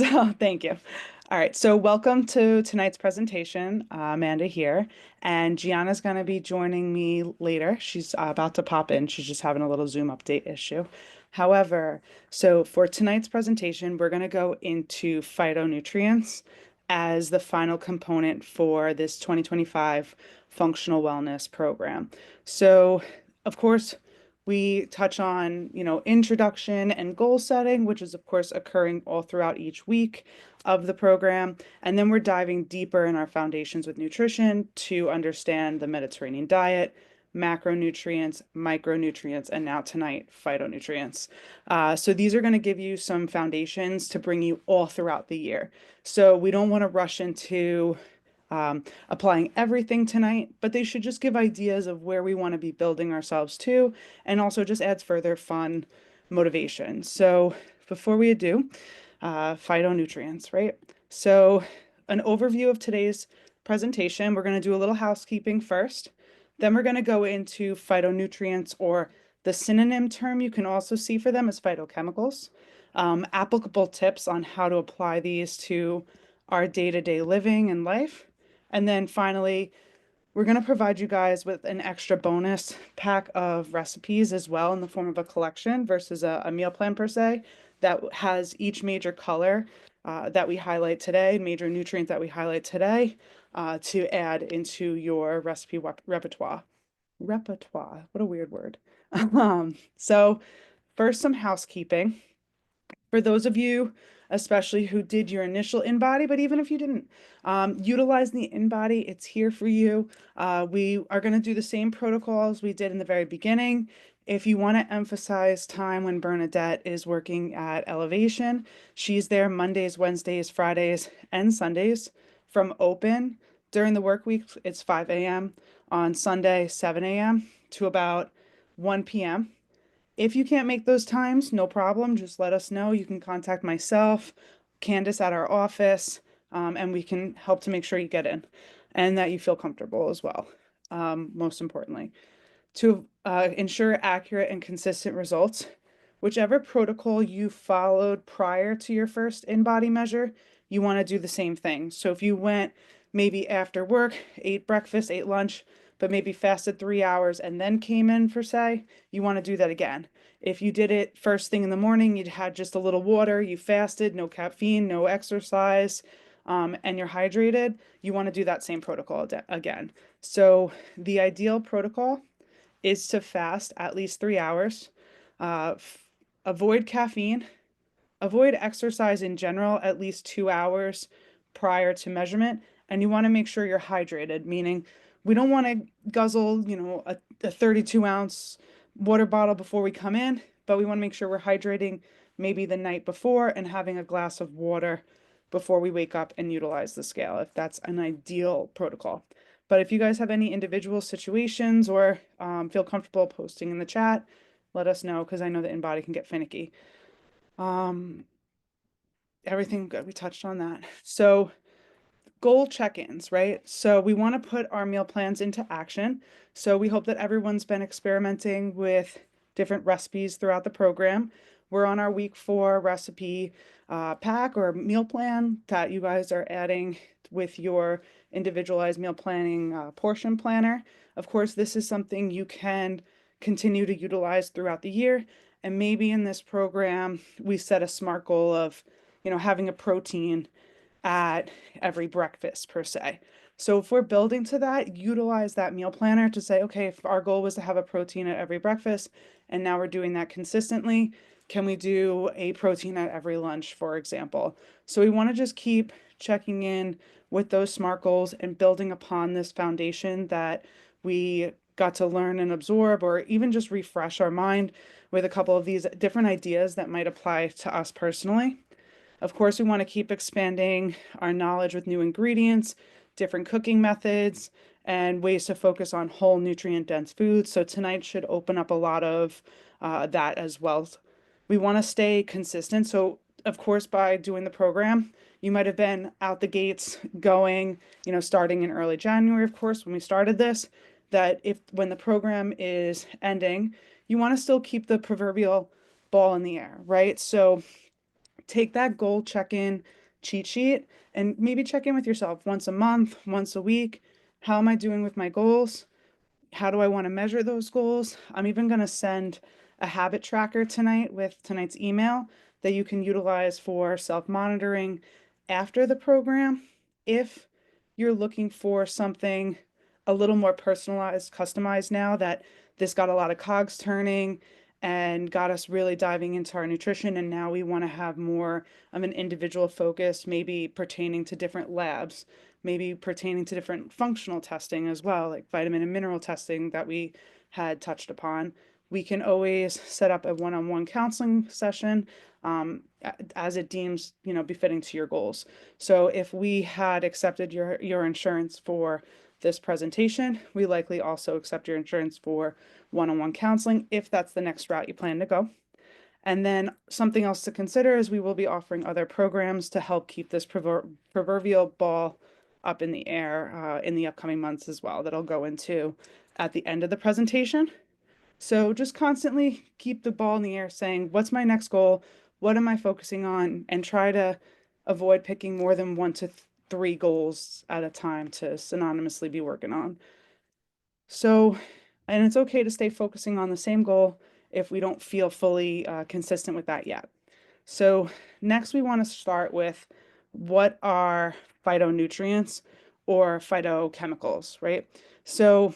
So thank you. All right, so welcome to tonight's presentation. Amanda here, and Gianna's going to be joining me later. She's about to pop in. She's just having a little Zoom update issue. However, so for tonight's presentation, we're going to go into phytonutrients as the final component for this 2025 functional wellness program. So, of course, we touch on, introduction and goal setting, which is, of course, occurring all throughout each week of the program. And then we're diving deeper in our foundations with nutrition to understand the Mediterranean diet, macronutrients, micronutrients, and now tonight, phytonutrients. So these are going to give you some foundations to bring you all throughout the year. So we don't want to rush into applying everything tonight, but they should just give ideas of where we want to be building ourselves to, and also just adds further fun motivation. So before we do, phytonutrients, right? So an overview of today's presentation, we're going to do a little housekeeping first. Then we're going to go into phytonutrients, or the synonym term you can also see for them is phytochemicals. Applicable tips on how to apply these to our day-to-day living and life. And then finally, we're going to provide you guys with an extra bonus pack of recipes as well in the form of a collection versus a meal plan per se that has each major color that we highlight today, major nutrient that we highlight today to add into your recipe repertoire. Repertoire, what a weird word. So first, some housekeeping. For those of you, especially who did your initial InBody, but even if you didn't, utilize the InBody. It's here for you. We are going to do the same protocols we did in the very beginning. If you want to emphasize time when Bernadette is working at Elevation, she's there Mondays, Wednesdays, Fridays, and Sundays from open. During the work week, it's 5 a.m. On Sunday, 7 a.m. to about 1 p.m. If you can't make those times, no problem. Just let us know. You can contact myself, Candace at our office, and we can help to make sure you get in and that you feel comfortable as well, most importantly. To ensure accurate and consistent results, whichever protocol you followed prior to your first in-body measure, you want to do the same thing. So if you went maybe after work, ate breakfast, ate lunch, but maybe fasted 3 hours and then came in for say, you want to do that again. If you did it first thing in the morning, you'd had just a little water, you fasted, no caffeine, no exercise, and you're hydrated, you want to do that same protocol again. So the ideal protocol is to fast at least 3 hours, uh, avoid caffeine, avoid exercise in general at least 2 hours prior to measurement, and you want to make sure you're hydrated, meaning we don't want to guzzle, a 32-ounce water bottle before we come in, but we want to make sure we're hydrating maybe the night before and having a glass of water before we wake up and utilize the scale, if that's an ideal protocol. But if you guys have any individual situations or feel comfortable posting in the chat, let us know because I know the InBody can get finicky. Um, Everything good. We touched on that. So goal check-ins, right? So we want to put our meal plans into action. So we hope that everyone's been experimenting with different recipes throughout the program. We're on our week 4 recipe pack or meal plan that you guys are adding with your individualized meal planning portion planner. Of course, this is something you can continue to utilize throughout the year. And maybe in this program, we set a SMART goal of, having a protein at every breakfast per se. So if we're building to that, utilize that meal planner to say, okay, if our goal was to have a protein at every breakfast and now we're doing that consistently, can we do a protein at every lunch, for example? So we want to just keep checking in with those SMART goals and building upon this foundation that we got to learn and absorb, or even just refresh our mind with a couple of these different ideas that might apply to us personally. Of course, we want to keep expanding our knowledge with new ingredients, different cooking methods, and ways to focus on whole nutrient-dense foods. So tonight should open up a lot of that as well. We want to stay consistent. So, of course, by doing the program, you might have been out the gates going, starting in early January, of course, when we started this, that if when the program is ending, you want to still keep the proverbial ball in the air, right? So take that goal check-in cheat sheet and maybe check in with yourself once a month, once a week. How am I doing with my goals? How do I want to measure those goals? I'm even going to send a habit tracker tonight with tonight's email that you can utilize for self-monitoring after the program. If you're looking for something a little more personalized, customized now that this got a lot of cogs turning and got us really diving into our nutrition, and now we want to have more of an individual focus, maybe pertaining to different labs, maybe pertaining to different functional testing as well, like vitamin and mineral testing that we had touched upon. We can always set up a one-on-one counseling session as it deems, befitting to your goals. So if we had accepted your insurance for this presentation, we likely also accept your insurance for one-on-one counseling if that's the next route you plan to go. And then something else to consider is we will be offering other programs to help keep this proverbial ball up in the air in the upcoming months as well that I'll go into at the end of the presentation. So just constantly keep the ball in the air saying, what's my next goal? What am I focusing on? And try to avoid picking more than 1 to 3 goals at a time to synonymously be working on. So, and it's okay to stay focusing on the same goal if we don't feel fully consistent with that yet. So next we want to start with what are phytonutrients or phytochemicals, right? So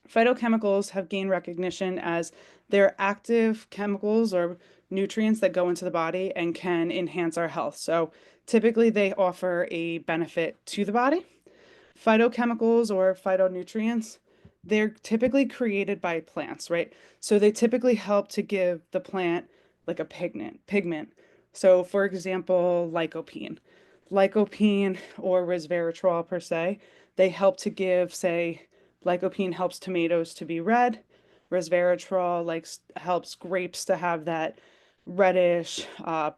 phytochemicals have gained recognition as they're active chemicals or nutrients that go into the body and can enhance our health. So typically they offer a benefit to the body. Phytochemicals or phytonutrients, they're typically created by plants, right? So they typically help to give the plant like a pigment. So for example, lycopene. Lycopene or resveratrol per se, they help to give, say, lycopene helps tomatoes to be red. Resveratrol helps grapes to have that reddish,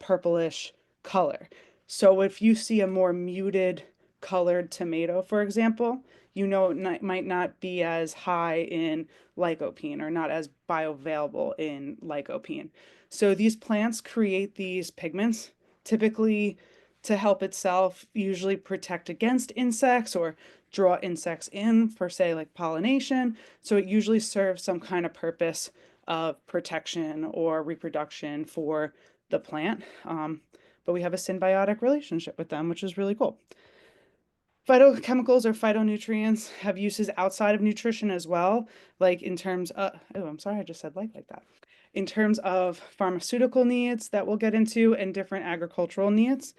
purplish color. So if you see a more muted colored tomato, for example, it might not be as high in lycopene or not as bioavailable in lycopene. So these plants create these pigments typically to help itself usually protect against insects or draw insects in for, say, like pollination. So it usually serves some kind of purpose of protection or reproduction for the plant. But we have a symbiotic relationship with them, which is really cool. Phytochemicals or phytonutrients have uses outside of nutrition as well, like in terms of, oh, I'm sorry, I just said like that. In terms of pharmaceutical needs that we'll get into and different agricultural needs.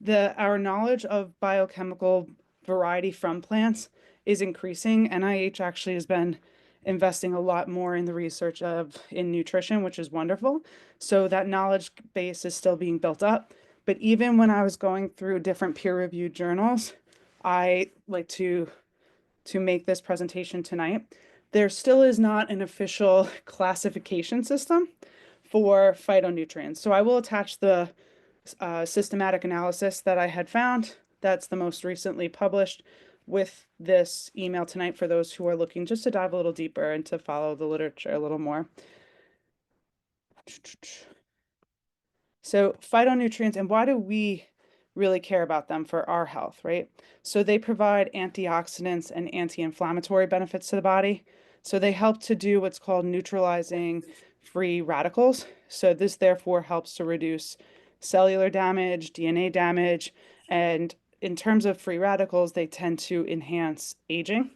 Our knowledge of biochemical variety from plants is increasing. NIH actually has been investing a lot more in the research in nutrition, which is wonderful. So that knowledge base is still being built up. But even when I was going through different peer-reviewed journals, I like to make this presentation tonight. There still is not an official classification system for phytonutrients. So I will attach the systematic analysis that I had found. That's the most recently published with this email tonight for those who are looking just to dive a little deeper and to follow the literature a little more. So phytonutrients, and why do we really care about them for our health, right? So they provide antioxidants and anti-inflammatory benefits to the body. So they help to do what's called neutralizing free radicals. So this therefore helps to reduce cellular damage, DNA damage, and in terms of free radicals, they tend to enhance aging.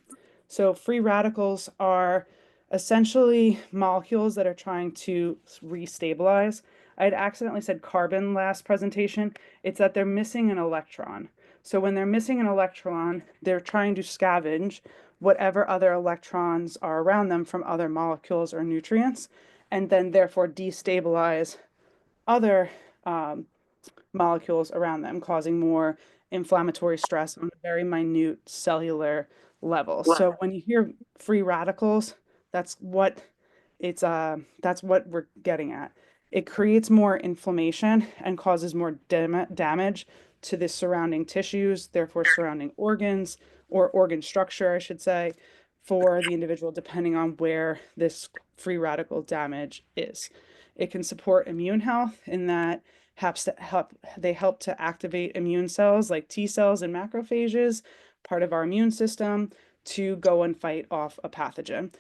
So free radicals are essentially molecules that are trying to restabilize. I had accidentally said carbon last presentation. It's that they're missing an electron. So when they're missing an electron, they're trying to scavenge whatever other electrons are around them from other molecules or nutrients, and then therefore destabilize other molecules around them, causing more inflammatory stress on a very minute cellular level. So when you hear free radicals, that's what that's what we're getting at. It creates more inflammation and causes more damage to the surrounding tissues, therefore surrounding organs or organ structure, I should say, for the individual, depending on where this free radical damage is. It can support immune health in that They help to activate immune cells like T cells and macrophages, part of our immune system, to go and fight off a pathogen.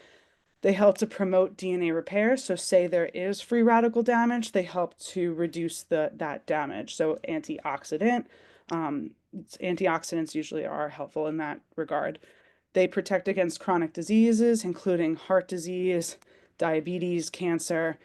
They help to promote DNA repair. So say there is free radical damage, they help to reduce that damage. So antioxidants usually are helpful in that regard. They protect against chronic diseases, including heart disease, diabetes, cancer,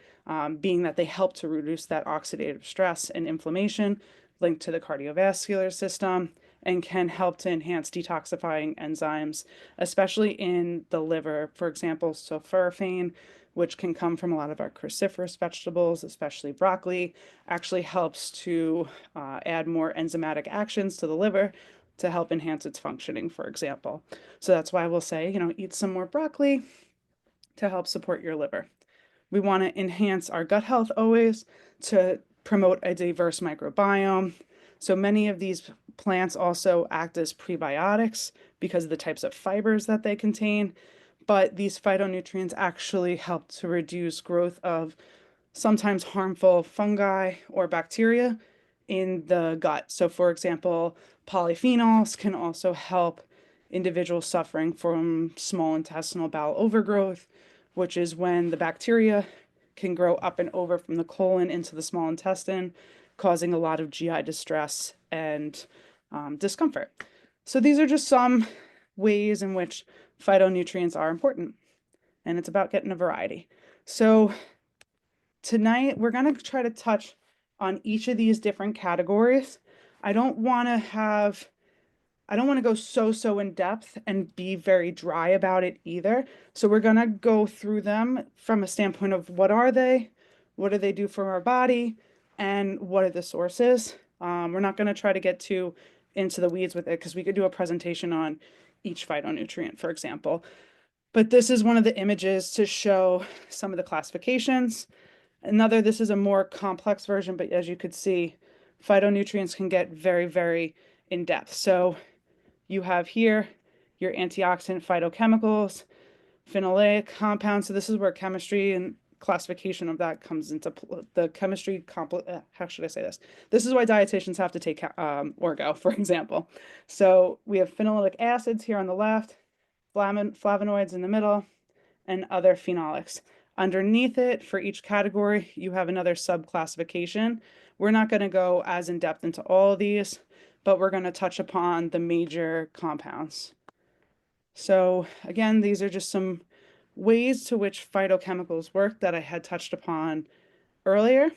being that they help to reduce that oxidative stress and inflammation linked to the cardiovascular system and can help to enhance detoxifying enzymes, especially in the liver. For example, sulforaphane, which can come from a lot of our cruciferous vegetables, especially broccoli, actually helps to add more enzymatic actions to the liver to help enhance its functioning, for example. So that's why we'll say, eat some more broccoli to help support your liver. We want to enhance our gut health always to promote a diverse microbiome. So many of these plants also act as prebiotics because of the types of fibers that they contain. But these phytonutrients actually help to reduce growth of sometimes harmful fungi or bacteria in the gut. So, for example, polyphenols can also help individuals suffering from small intestinal bowel overgrowth, which is when the bacteria can grow up and over from the colon into the small intestine, causing a lot of GI distress and discomfort. So, these are just some ways in which phytonutrients are important, and it's about getting a variety. So, tonight we're going to try to touch on each of these different categories. I don't want to have I don't want to go so in depth and be very dry about it either. So we're going to go through them from a standpoint of what do they do for our body, and what are the sources. We're not going to try to get too into the weeds with it because we could do a presentation on each phytonutrient, for example. But this is one of the images to show some of the classifications. This is a more complex version, but as you could see, phytonutrients can get very in depth. So you have here your antioxidant phytochemicals, phenolic compounds. So this is where chemistry and classification of that comes into the chemistry. How should I say this? This is why dietitians have to take orgo, for example. So we have phenolic acids here on the left, flavonoids in the middle, and other phenolics. Underneath it, for each category, you have another subclassification. We're not going to go as in depth into all of these, but we're going to touch upon the major compounds. So again, these are just some ways to which phytochemicals work that I had touched upon earlier.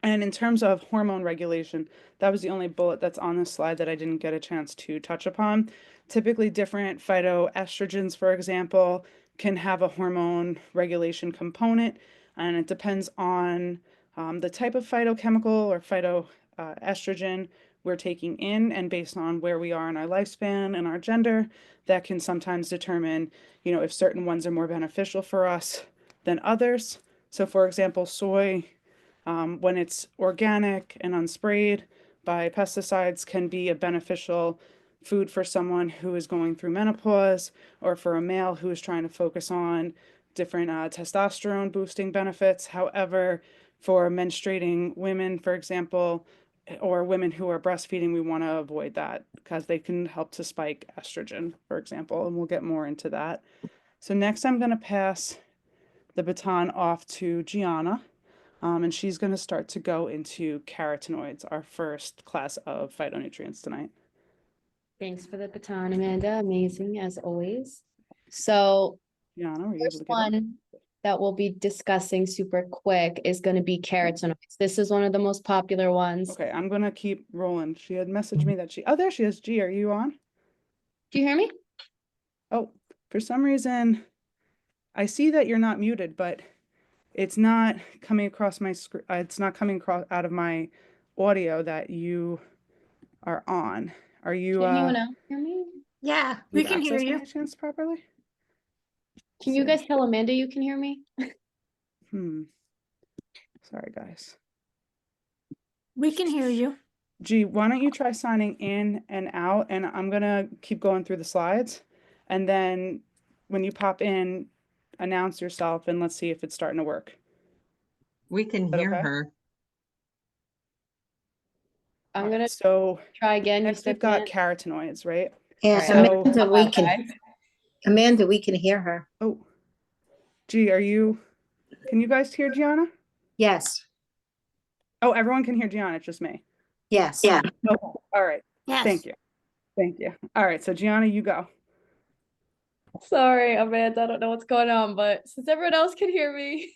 And in terms of hormone regulation, that was the only bullet that's on this slide that I didn't get a chance to touch upon. Typically, different phytoestrogens, for example, can have a hormone regulation component, and it depends on the type of phytochemical or phytoestrogen we're taking in, and based on where we are in our lifespan and our gender, that can sometimes determine, if certain ones are more beneficial for us than others. So, for example, soy, when it's organic and unsprayed by pesticides, can be a beneficial food for someone who is going through menopause, or for a male who is trying to focus on different testosterone boosting benefits. However, for menstruating women, for example, or women who are breastfeeding, we want to avoid that because they can help to spike estrogen, for example, and we'll get more into that. So next I'm going to pass the baton off to Gianna. And she's going to start to go into carotenoids, our first class of phytonutrients tonight. Thanks for the baton, Amanda. Amazing as always. So, Gianna, were you able first to get in? one that we'll be discussing super quick is going to be carotenoids. This is one of the most popular ones. Okay, I'm going to keep rolling. She had messaged me that oh, there she is. G, are you on? Do you hear me? Oh, for some reason, I see that you're not muted, but it's not coming across my screen. It's not coming across out of my audio that you are on. Are you, Can anyone else hear me? Yeah, we can hear access by you. any chance properly? Can you guys tell Amanda you can hear me? Sorry, guys. We can hear you. G, why don't you try signing in and out, and I'm gonna keep going through the slides, and then when you pop in, announce yourself and let's see if it's starting to work. We can Is that hear okay? her. I'm All right, gonna so try again. You next we've said got man. carotenoids, right? Yeah, Right, So, Amanda, we about can, guys. Amanda, we can hear her. oh, gee, can you guys hear Gianna? Yes, Oh, everyone can hear Gianna, it's just me. yes. Okay, all right. Yes. Thank you. Thank you. All right, so Gianna, you go. Sorry, Amanda, I don't know what's going on, but since everyone else can hear me,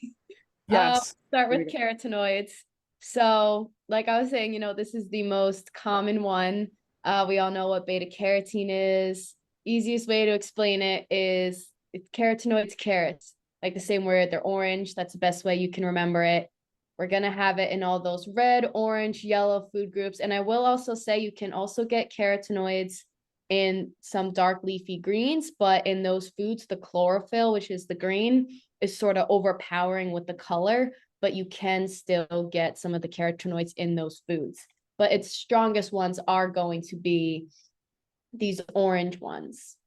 Yes. start Here we with go. carotenoids. So, like I was saying, this is the most common one. We all know what beta carotene is. Easiest way to explain it is it's carotenoids, carrots, like the same word, they're orange. That's the best way you can remember it. We're gonna have it in all those red, orange, yellow food groups. And I will also say you can also get carotenoids in some dark leafy greens, but in those foods, the chlorophyll, which is the green, is sort of overpowering with the color, but you can still get some of the carotenoids in those foods. But its strongest ones are going to be these orange ones.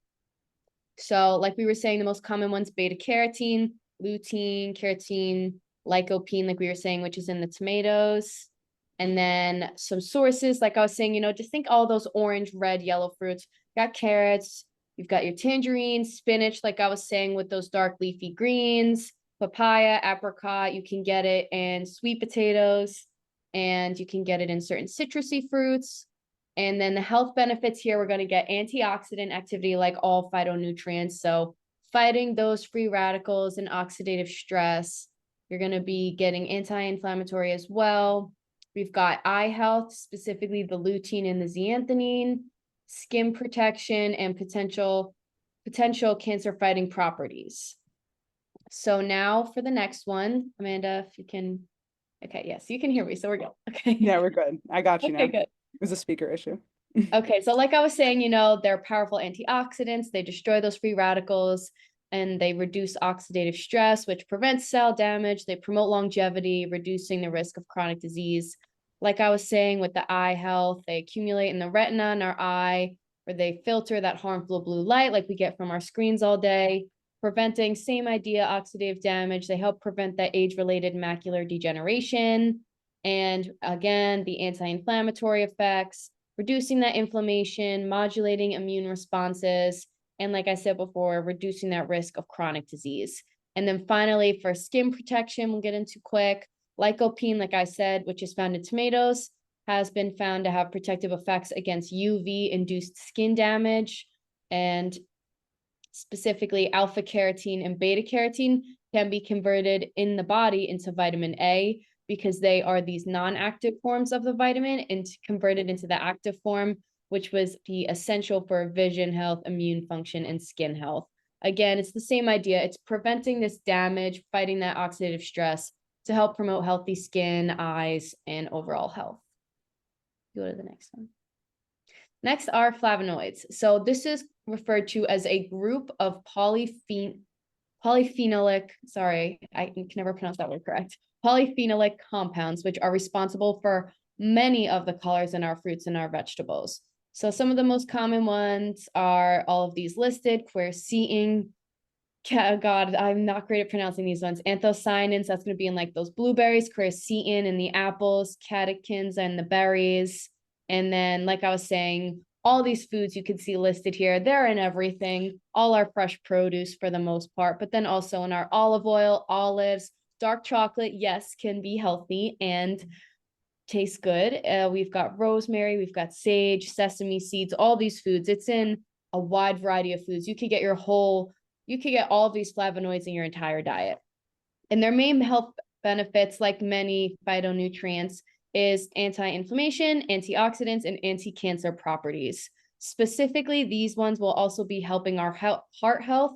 So, like we were saying, the most common ones, beta carotene, lutein, carotene, lycopene, like we were saying, which is in the tomatoes. And then some sources, like I was saying, just think all those orange, red, yellow fruits. You got carrots, you've got your tangerines, spinach, like I was saying, with those dark leafy greens, papaya, apricot, you can get it in sweet potatoes, and you can get it in certain citrusy fruits. And then the health benefits here, we're going to get antioxidant activity like all phytonutrients. So fighting those free radicals and oxidative stress. You're going to be getting anti-inflammatory as well. We've got eye health, specifically the lutein and the zeaxanthin, skin protection, and potential cancer fighting properties. So now for the next one, Amanda, if you can, okay, yes, you can hear me, so we're good. Okay. Yeah, we're good. I got you now. Okay, good. It was a speaker issue. Okay, so like I was saying, they're powerful antioxidants. They destroy those free radicals and they reduce oxidative stress, which prevents cell damage. They promote longevity, reducing the risk of chronic disease. Like I was saying with the eye health, they accumulate in the retina in our eye, where they filter that harmful blue light like we get from our screens all day, preventing, same idea, oxidative damage. They help prevent that age-related macular degeneration. And again, the anti-inflammatory effects, reducing that inflammation, modulating immune responses, and like I said before, reducing that risk of chronic disease. And then finally, for skin protection, we'll get into quick. Lycopene, like I said, which is found in tomatoes, has been found to have protective effects against UV-induced skin damage. And specifically, alpha carotene and beta carotene can be converted in the body into vitamin A, because they are these non-active forms of the vitamin and converted into the active form, which was the essential for vision health, immune function, and skin health. Again, it's the same idea. It's preventing this damage, fighting that oxidative stress to help promote healthy skin, eyes, and overall health. Go to the next one. Next are flavonoids. So this is referred to as a group of polyphenolic, sorry, I can never pronounce that word correct, polyphenolic compounds, which are responsible for many of the colors in our fruits and our vegetables. So some of the most common ones are all of these listed: quercetin, God, I'm not great at pronouncing these ones. Anthocyanins, that's going to be in like those blueberries, quercetin in the apples, catechins in the berries. And then, like I was saying, all these foods you can see listed here, they're in everything, all our fresh produce for the most part, but then also in our olive oil, olives, dark chocolate, yes, can be healthy and taste good. We've got rosemary, we've got sage, sesame seeds, all these foods. It's in a wide variety of foods. You could get all of these flavonoids in your entire diet. And their main health benefits, like many phytonutrients, is anti-inflammation, antioxidants, and anti-cancer properties. Specifically, these ones will also be helping our heart health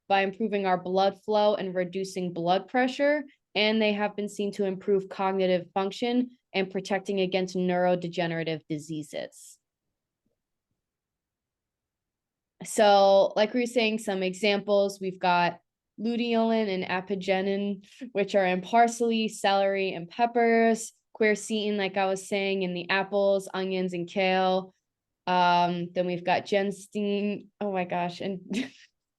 by improving our blood flow and reducing blood pressure. And they have been seen to improve cognitive function and protecting against neurodegenerative diseases. So, like we were saying, some examples, we've got luteolin and apigenin, which are in parsley, celery, and peppers. Quercetin, like I was saying, in the apples, onions, and kale. Then we've got ginseng. Oh my gosh, and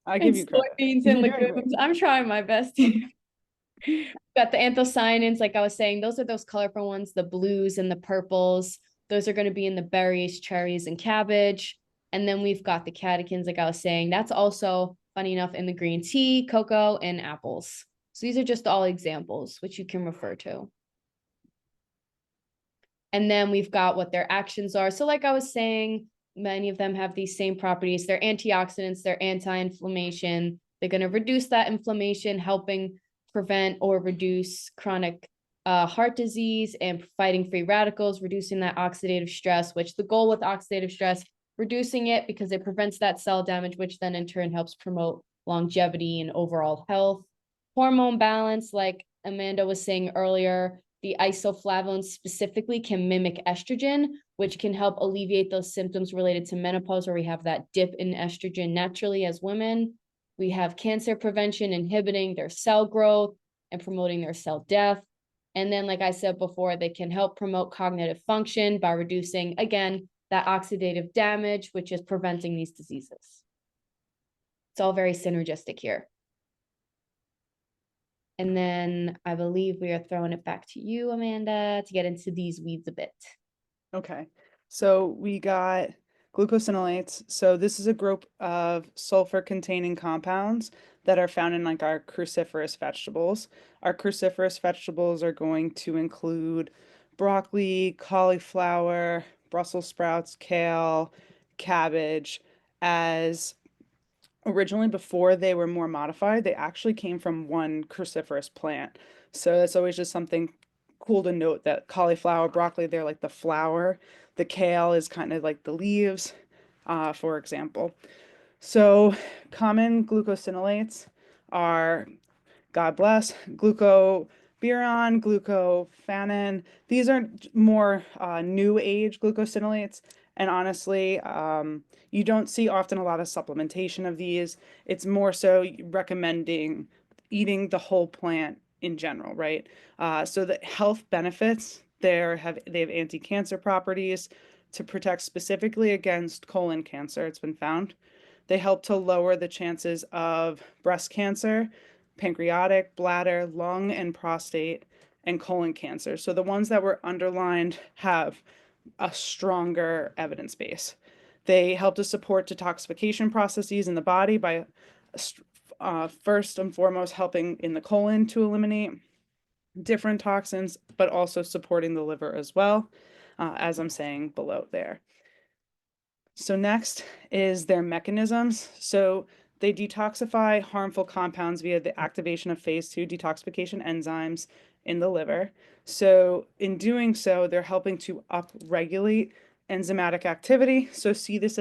I and give you credit. soybeans You're and doing great. legumes. I'm trying my best. Got the anthocyanins, like I was saying, those are those colorful ones, the blues and the purples. Those are going to be in the berries, cherries, and cabbage. And then we've got the catechins, like I was saying, that's also funny enough in the green tea, cocoa, and apples. So these are just all examples, which you can refer to. And then we've got what their actions are. So like I was saying, many of them have these same properties. They're antioxidants, they're anti-inflammation. They're going to reduce that inflammation, helping prevent or reduce chronic heart disease and fighting free radicals, reducing that oxidative stress, which the goal with oxidative stress, reducing it because it prevents that cell damage, which then in turn helps promote longevity and overall health. Hormone balance, like Amanda was saying earlier, the isoflavones specifically can mimic estrogen, which can help alleviate those symptoms related to menopause, where we have that dip in estrogen naturally as women. We have cancer prevention, inhibiting their cell growth and promoting their cell death. And then, like I said before, they can help promote cognitive function by reducing, again, that oxidative damage, which is preventing these diseases. It's all very synergistic here. And then I believe we are throwing it back to you, Amanda, to get into these weeds a bit. Okay, so we got glucosinolates. So this is a group of sulfur-containing compounds that are found in like our cruciferous vegetables. Our cruciferous vegetables are going to include broccoli, cauliflower, Brussels sprouts, kale, cabbage. As originally, before they were more modified, they actually came from one cruciferous plant. So that's always just something cool to note, that cauliflower, broccoli, they're like the flower. The kale is kind of like the leaves, for example. So common glucosinolates are, God bless, glucobiron, glucophanin. These are more new age glucosinolates. And honestly, you don't see often a lot of supplementation of these. It's more so recommending eating the whole plant in general, right? So the health benefits, they have anti-cancer properties to protect specifically against colon cancer, it's been found. They help to lower the chances of breast cancer, pancreatic, bladder, lung, and prostate, and colon cancer. So the ones that were underlined have a stronger evidence base. They help to support detoxification processes in the body by first and foremost helping in the colon to eliminate different toxins, but also supporting the liver as well, as I'm saying below there. So next is their mechanisms. So they detoxify harmful compounds via the activation of phase 2 detoxification enzymes in the liver. So in doing so, they're helping to upregulate enzymatic activity. So see this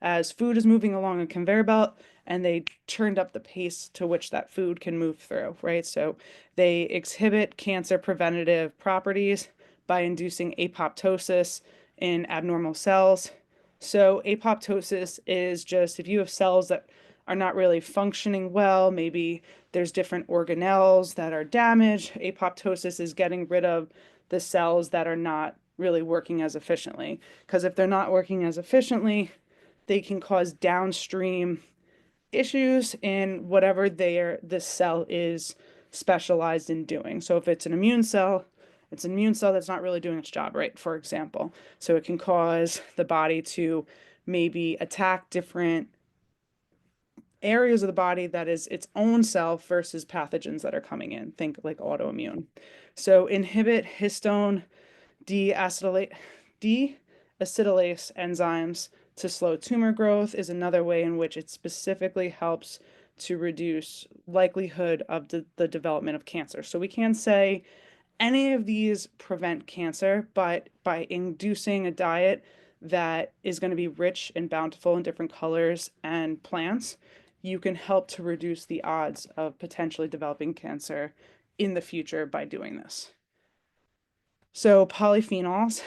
as food is moving along a conveyor belt, and they turned up the pace to which that food can move through, right? So they exhibit cancer preventative properties by inducing apoptosis in abnormal cells. So apoptosis is just if you have cells that are not really functioning well, maybe there's different organelles that are damaged. Apoptosis is getting rid of the cells that are not really working as efficiently. Because if they're not working as efficiently, they can cause downstream issues in whatever the cell is specialized in doing. So if it's an immune cell, it's an immune cell that's not really doing its job right, for example. So it can cause the body to maybe attack different areas of the body that is its own self versus pathogens that are coming in. Think like autoimmune. So inhibit histone deacetylase enzymes to slow tumor growth is another way in which it specifically helps to reduce likelihood of the development of cancer. So we can't say any of these prevent cancer, but by inducing a diet that is going to be rich and bountiful in different colors and plants, you can help to reduce the odds of potentially developing cancer in the future by doing this. So polyphenols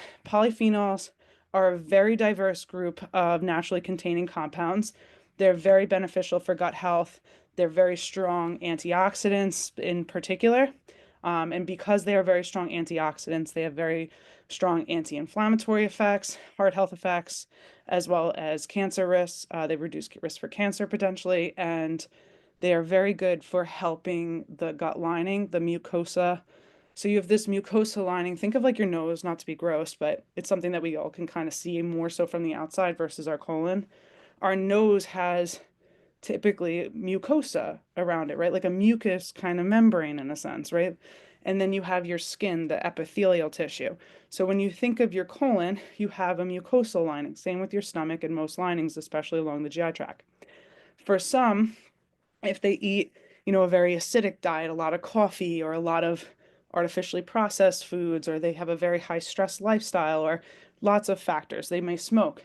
are a very diverse group of naturally containing compounds. They're very beneficial for gut health. They're very strong antioxidants in particular. And because they are very strong antioxidants, they have very strong anti-inflammatory effects, heart health effects, as well as cancer risks. They reduce risk for cancer potentially, and they are very good for helping the gut lining, the mucosa, So you have this mucosa lining. Think of like your nose, not to be gross, but it's something that we all can kind of see more so from the outside versus our colon. Our nose has typically mucosa around it, right? Like a mucus kind of membrane in a sense, right? And then you have your skin, the epithelial tissue. So when you think of your colon, you have a mucosal lining. Same with your stomach and most linings, especially along the GI tract. For some, if they eat, a very acidic diet, a lot of coffee or a lot of artificially processed foods, or they have a very high stress lifestyle, or lots of factors, they may smoke,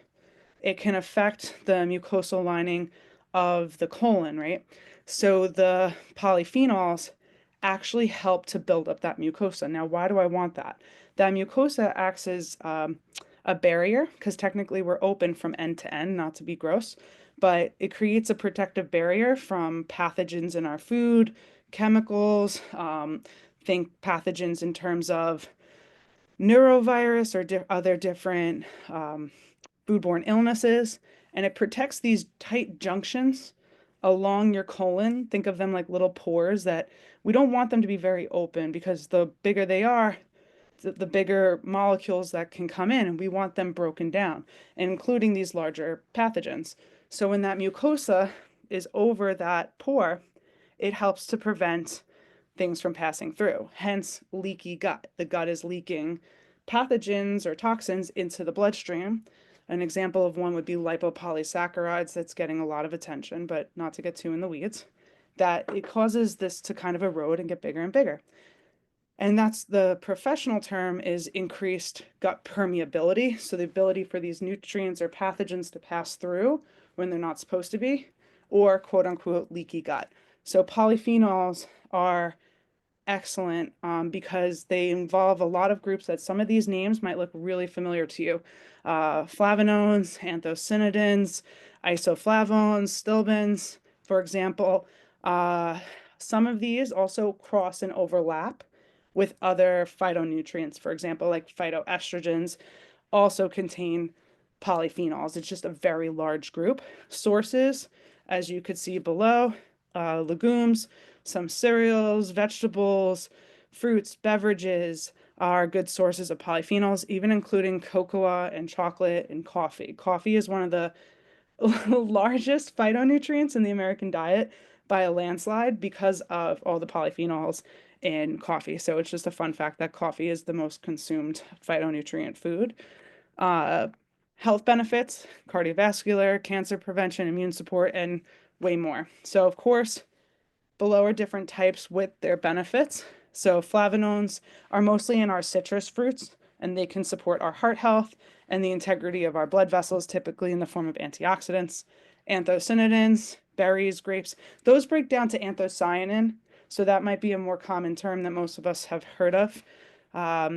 it can affect the mucosal lining of the colon, right? So the polyphenols actually help to build up that mucosa. Now, why do I want that? That mucosa acts as a barrier because technically we're open from end to end, not to be gross, but it creates a protective barrier from pathogens in our food, chemicals, think pathogens in terms of neurovirus or other different foodborne illnesses, and it protects these tight junctions along your colon. Think of them like little pores that we don't want them to be very open because the bigger they are, the bigger molecules that can come in, and we want them broken down, including these larger pathogens. So when that mucosa is over that pore, it helps to prevent things from passing through, hence leaky gut. The gut is leaking pathogens or toxins into the bloodstream. An example of one would be lipopolysaccharides that's getting a lot of attention, but not to get too in the weeds, that it causes this to kind of erode and get bigger and bigger. And that's the professional term is increased gut permeability. So the ability for these nutrients or pathogens to pass through when they're not supposed to be, or quote unquote leaky gut. So polyphenols are excellent because they involve a lot of groups that some of these names might look really familiar to you. Flavonoids, anthocyanidins, isoflavones, stilbins, for example. Some of these also cross and overlap with other phytonutrients, for example, like phytoestrogens also contain polyphenols. It's just a very large group. Sources, as you could see below, legumes, some cereals, vegetables, fruits, beverages are good sources of polyphenols, even including cocoa and chocolate and coffee. Coffee is one of the largest phytonutrients in the American diet by a landslide because of all the polyphenols in coffee. So it's just a fun fact that coffee is the most consumed phytonutrient food. Uh, Health benefits, cardiovascular, cancer prevention, immune support, and way more. So of course, below are different types with their benefits. So flavonoids are mostly in our citrus fruits, and they can support our heart health and the integrity of our blood vessels, typically in the form of antioxidants. Anthocyanidins, berries, grapes, those break down to anthocyanin. So that might be a more common term that most of us have heard of.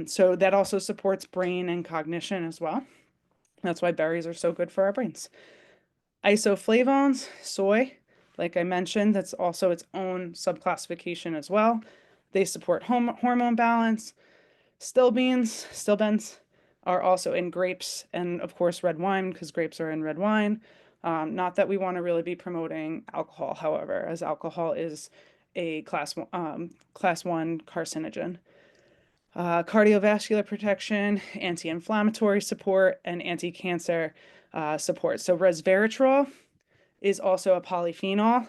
So that also supports brain and cognition as well. That's why berries are so good for our brains. Isoflavones, soy, like I mentioned, that's also its own subclassification as well. They support hormone balance. Stillbins are also in grapes and, of course, red wine because grapes are in red wine. Not that we want to really be promoting alcohol, however, as alcohol is a class one carcinogen. Cardiovascular protection, anti-inflammatory support, and anti-cancer support. So resveratrol is also a polyphenol,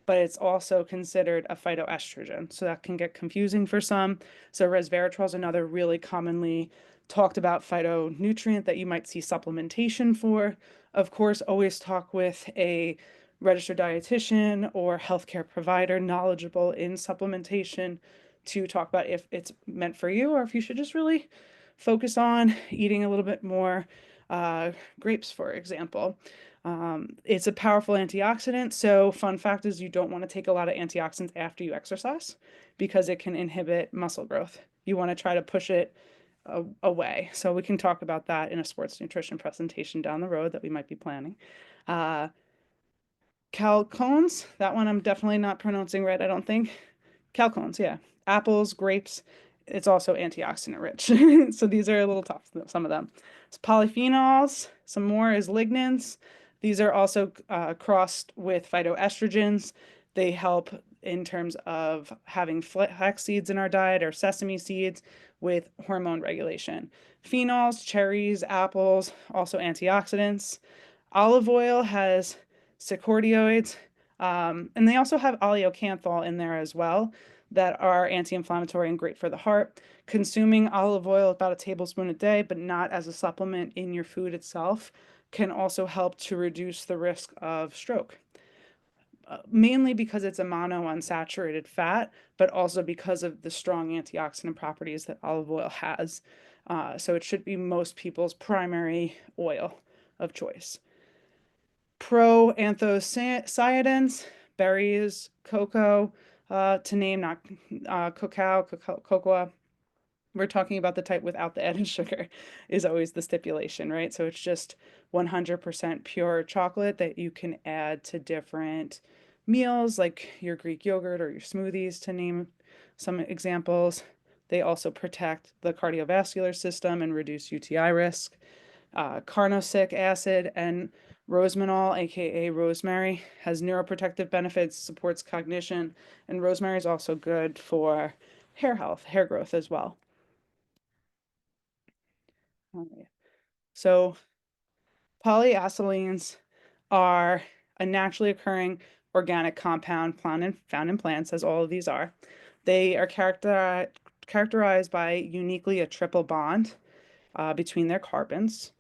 but it's also considered a phytoestrogen. So that can get confusing for some. So resveratrol is another really commonly talked about phytonutrient that you might see supplementation for. Of course, always talk with a registered dietitian or healthcare provider knowledgeable in supplementation to talk about if it's meant for you or if you should just really focus on eating a little bit more grapes, for example. It's a powerful antioxidant. So fun fact is you don't want to take a lot of antioxidants after you exercise because it can inhibit muscle growth. You want to try to push it away. So we can talk about that in a sports nutrition presentation down the road that we might be planning. Calcones, that one I'm definitely not pronouncing right, I don't think. Calcones, yeah. Apples, grapes. It's also antioxidant rich. So these are a little tough, some of them. It's polyphenols, some more is lignans. These are also crossed with phytoestrogens. They help in terms of having flax seeds in our diet or sesame seeds with hormone regulation. Phenols, cherries, apples, also antioxidants. Olive oil has corticosteroids, and they also have oleocanthal in there as well that are anti-inflammatory and great for the heart. Consuming olive oil about a tablespoon a day, but not as a supplement in your food itself, can also help to reduce the risk of stroke. Mainly because it's a monounsaturated fat, but also because of the strong antioxidant properties that olive oil has. So it should be most people's primary oil of choice. Proanthocyanins, berries, cocoa, to name not cocoa. We're talking about the type without the added sugar is always the stipulation, right? So it's just 100% pure chocolate that you can add to different meals like your Greek yogurt or your smoothies, to name some examples. They also protect the cardiovascular system and reduce UTI risk. Carnosic acid and rosmanol, aka rosemary, has neuroprotective benefits, supports cognition, and rosemary is also good for hair health, hair growth as well. So polyacylines are a naturally occurring organic compound found in plants, as all of these are. They are characterized by uniquely a triple bond between their carbons.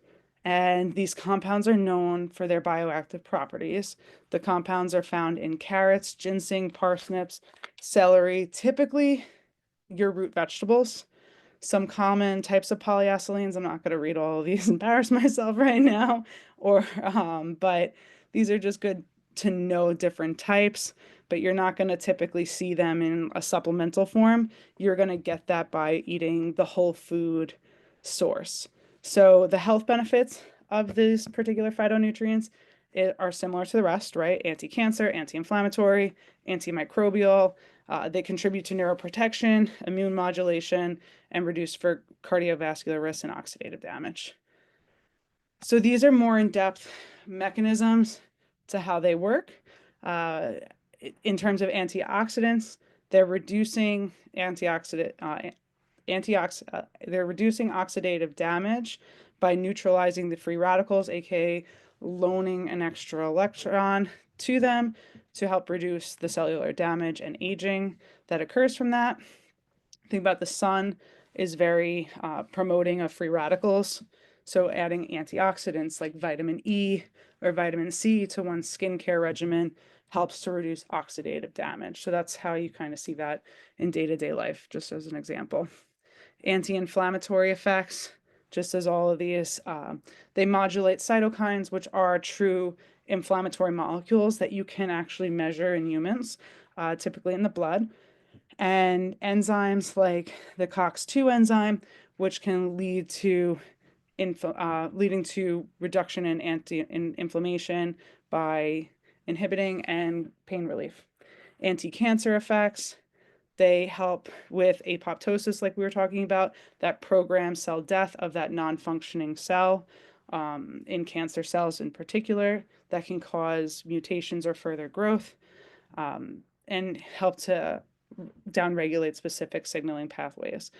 And these compounds are known for their bioactive properties. The compounds are found in carrots, ginseng, parsnips, celery, typically your root vegetables. Some common types of polyacylines. I'm not going to read all of these, embarrass myself right now, but these are just good to know different types, but you're not going to typically see them in a supplemental form. You're going to get that by eating the whole food source. So the health benefits of these particular phytonutrients are similar to the rest, right? Anti-cancer, anti-inflammatory, antimicrobial. They contribute to neuroprotection, immune modulation, and reduce for cardiovascular risk and oxidative damage. So these are more in-depth mechanisms to how they work. In terms of antioxidants, they're reducing they're reducing oxidative damage by neutralizing the free radicals, aka loaning an extra electron to them to help reduce the cellular damage and aging that occurs from that. Think about the sun is very promoting of free radicals. So adding antioxidants like vitamin E or vitamin C to one's skincare regimen helps to reduce oxidative damage. So that's how you kind of see that in day-to-day life, just as an example. Anti-inflammatory effects, just as all of these, they modulate cytokines, which are true inflammatory molecules that you can actually measure in humans, typically in the blood. And enzymes like the COX-2 enzyme, which can lead to leading to reduction in inflammation by inhibiting and pain relief. Anti-cancer effects, they help with apoptosis, like we were talking about, that programmed cell death of that non-functioning cell in cancer cells in particular, that can cause mutations or further growth, and help to downregulate specific signaling pathways.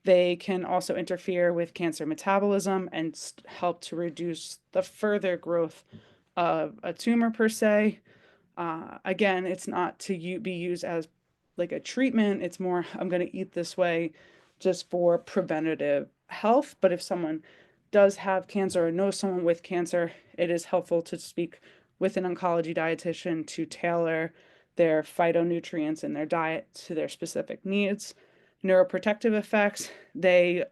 They can also interfere with cancer metabolism and help to reduce the further growth of a tumor per se. Again, it's not to be used as like a treatment. It's more, I'm going to eat this way just for preventative health. But if someone does have cancer or knows someone with cancer, it is helpful to speak with an oncology dietitian to tailor their phytonutrients in their diet to their specific needs. Neuroprotective effects, they,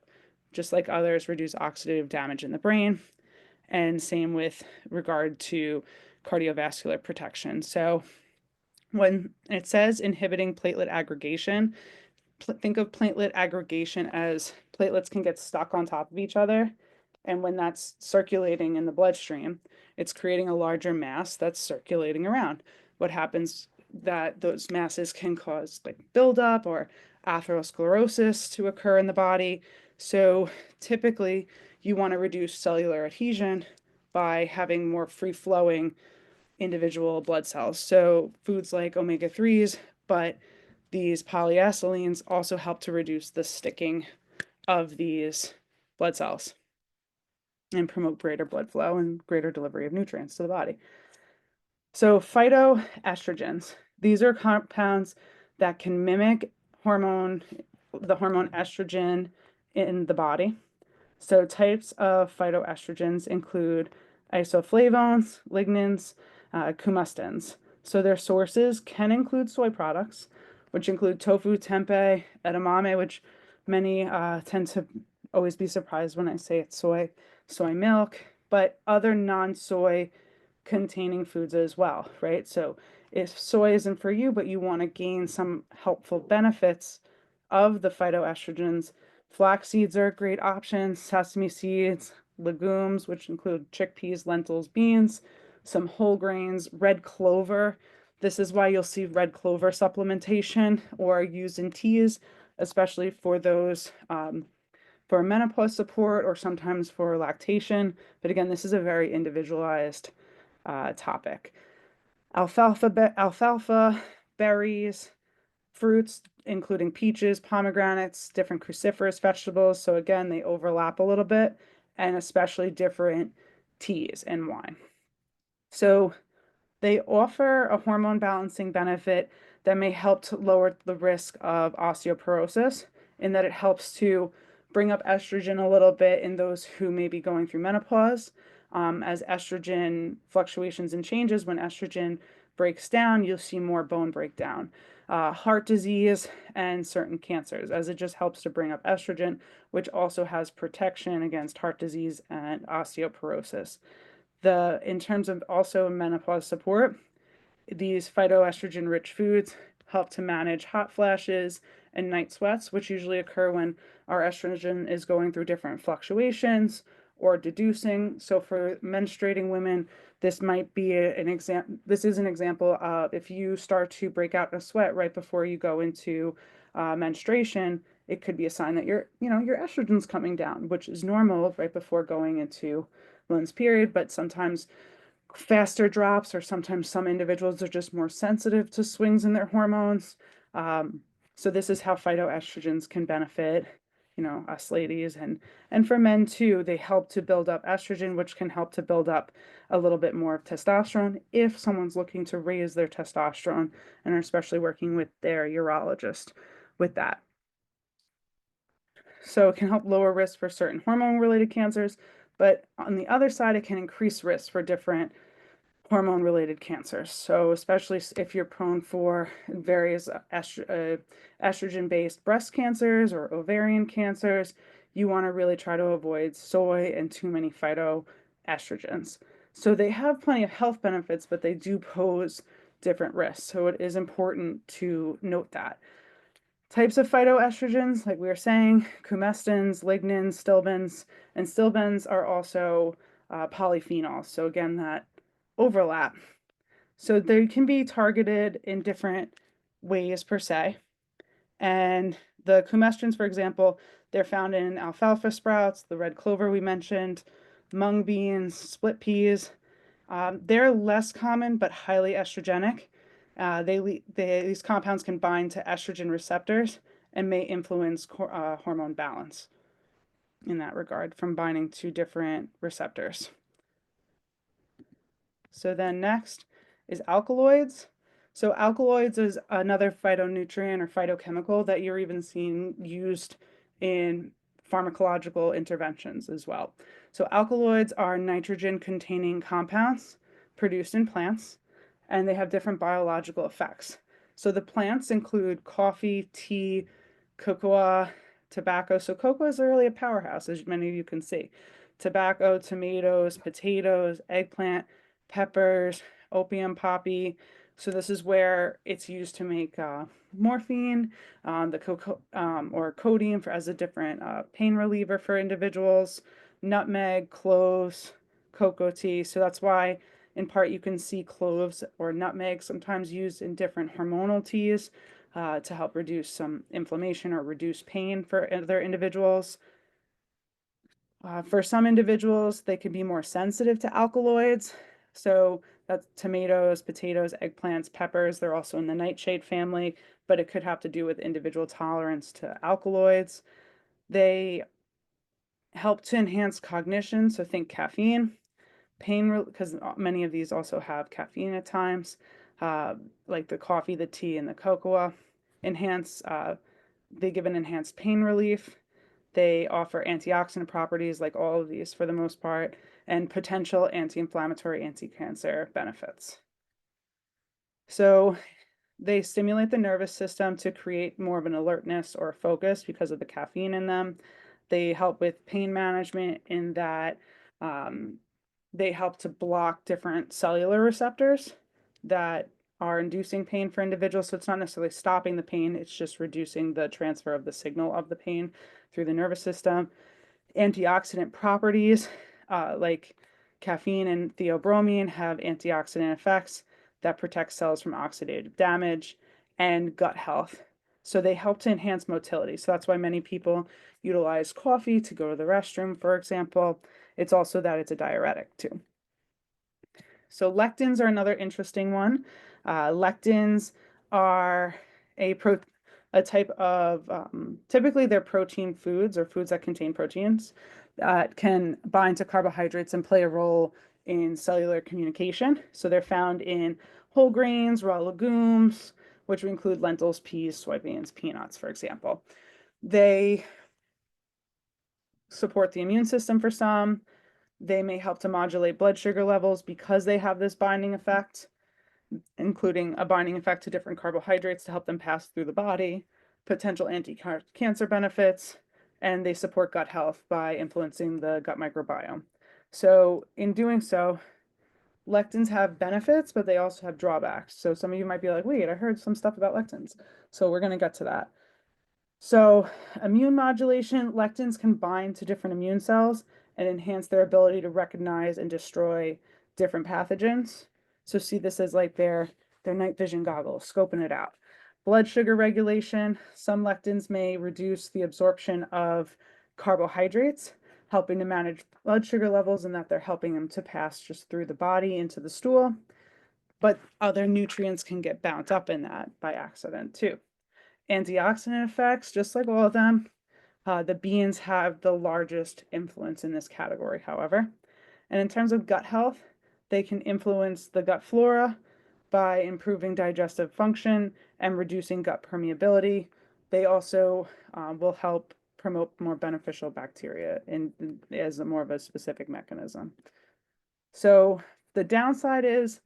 just like others, reduce oxidative damage in the brain. And same with regard to cardiovascular protection. So when it says inhibiting platelet aggregation, think of platelet aggregation as platelets can get stuck on top of each other. And when that's circulating in the bloodstream, it's creating a larger mass that's circulating around. What happens that those masses can cause like buildup or atherosclerosis to occur in the body. So typically you want to reduce cellular adhesion by having more free flowing individual blood cells. So foods like omega-3s, but these polyethylines also help to reduce the sticking of these blood cells and promote greater blood flow and greater delivery of nutrients to the body. So phytoestrogens, these are compounds that can mimic the hormone estrogen in the body. So types of phytoestrogens include isoflavones, lignans, coumestans. So their sources can include soy products, which include tofu, tempeh, edamame, which many tend to always be surprised when I say it's soy milk, but other non-soy containing foods as well, right? So if soy isn't for you, but you want to gain some helpful benefits of the phytoestrogens, flax seeds are a great option, sesame seeds, legumes, which include chickpeas, lentils, beans, some whole grains, red clover. This is why you'll see red clover supplementation or used in teas, especially for those for menopause support or sometimes for lactation. But again, this is a very individualized topic. Alfalfa, berries, fruits, including peaches, pomegranates, different cruciferous vegetables. So again, they overlap a little bit, and especially different teas and wine. So they offer a hormone balancing benefit that may help to lower the risk of osteoporosis in that it helps to bring up estrogen a little bit in those who may be going through menopause. As estrogen fluctuations and changes, when estrogen breaks down, you'll see more bone breakdown, heart disease, and certain cancers, as it just helps to bring up estrogen, which also has protection against heart disease and osteoporosis. In terms of also menopause support, these phytoestrogen rich foods help to manage hot flashes and night sweats, which usually occur when our estrogen is going through different fluctuations or deducing. So for menstruating women, this might be an example. This is an example of if you start to break out in a sweat right before you go into menstruation, it could be a sign that your estrogen's coming down, which is normal right before going into women's period. But sometimes faster drops, or sometimes some individuals are just more sensitive to swings in their hormones. So this is how phytoestrogens can benefit, us ladies, and for men too. They help to build up estrogen, which can help to build up a little bit more of testosterone if someone's looking to raise their testosterone and are especially working with their urologist with that. So it can help lower risk for certain hormone-related cancers, but on the other side, it can increase risk for different hormone-related cancers. So especially if you're prone for various estrogen-based breast cancers or ovarian cancers, you want to really try to avoid soy and too many phytoestrogens. So they have plenty of health benefits, but they do pose different risks. So it is important to note that. Types of phytoestrogens, like we were saying, coumestans, lignans, stilbens, and stilbens are also polyphenols. So again, that overlap. So they can be targeted in different ways per se. And the coumestans, for example, they're found in alfalfa sprouts, the red clover we mentioned, mung beans, split peas. They're less common but highly estrogenic. These compounds can bind to estrogen receptors and may influence hormone balance in that regard from binding to different receptors. So then next is alkaloids. So alkaloids is another phytonutrient or phytochemical that you're even seeing used in pharmacological interventions as well. So alkaloids are nitrogen-containing compounds produced in plants, and they have different biological effects. So the plants include coffee, tea, cocoa, tobacco. So cocoa is really a powerhouse, as many of you can see. Tobacco, tomatoes, potatoes, eggplant, peppers, opium poppy. So this is where it's used to make morphine, or codeine as a different pain reliever for individuals, nutmeg, cloves, cocoa tea. So that's why in part you can see cloves or nutmeg sometimes used in different hormonal teas to help reduce some inflammation or reduce pain for other individuals. For some individuals, they can be more sensitive to alkaloids. So That's tomatoes, potatoes, eggplants, peppers. They're also in the nightshade family, but it could have to do with individual tolerance to alkaloids. They help to enhance cognition, so think caffeine, pain, because many of these also have caffeine at times, like the coffee, the tea, and the cocoa. Enhance, they give an enhanced pain relief. They offer antioxidant properties, like all of these for the most part, and potential anti-inflammatory, anti-cancer benefits. So they stimulate the nervous system to create more of an alertness or a focus because of the caffeine in them. They help with pain management in that um, they help to block different cellular receptors that are inducing pain for individuals. So it's not necessarily stopping the pain, it's just reducing the transfer of the signal of the pain through the nervous system. Antioxidant properties, like caffeine and theobromine, have antioxidant effects that protect cells from oxidative damage, and gut health. So they help to enhance motility. So that's why many people utilize coffee to go to the restroom, for example. It's also that it's a diuretic too. So lectins are another interesting one. Lectins are a type of, typically they're protein foods or foods that contain proteins that can bind to carbohydrates and play a role in cellular communication. So they're found in whole grains, raw legumes, which would include lentils, peas, soybeans, peanuts, for example. They support the immune system for some. They may help to modulate blood sugar levels because they have this binding effect, including a binding effect to different carbohydrates to help them pass through the body, potential anti-cancer benefits, and they support gut health by influencing the gut microbiome. So in doing so, lectins have benefits, but they also have drawbacks. So some of you might be like, wait, I heard some stuff about lectins. So we're going to get to that. So immune modulation, lectins can bind to different immune cells and enhance their ability to recognize and destroy different pathogens. So see this as like their night vision goggles, scoping it out. Blood sugar regulation, some lectins may reduce the absorption of carbohydrates, helping to manage blood sugar levels, and that they're helping them to pass just through the body into the stool. But other nutrients can get bound up in that by accident too. Antioxidant effects, just like all of them, the beans have the largest influence in this category, however. And in terms of gut health, they can influence the gut flora by improving digestive function and reducing gut permeability. They also will help promote more beneficial bacteria as more of a specific mechanism. So the downside is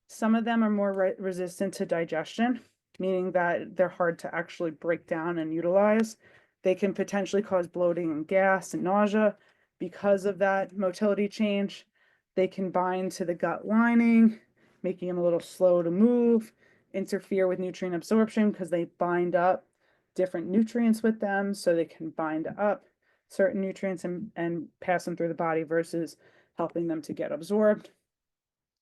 some of them are more resistant to digestion, meaning that they're hard to actually break down and utilize. They can potentially cause bloating and gas and nausea because of that motility change. They can bind to the gut lining, making them a little slow to move, interfere with nutrient absorption because they bind up different nutrients with them, so they can bind up certain nutrients and pass them through the body versus helping them to get absorbed.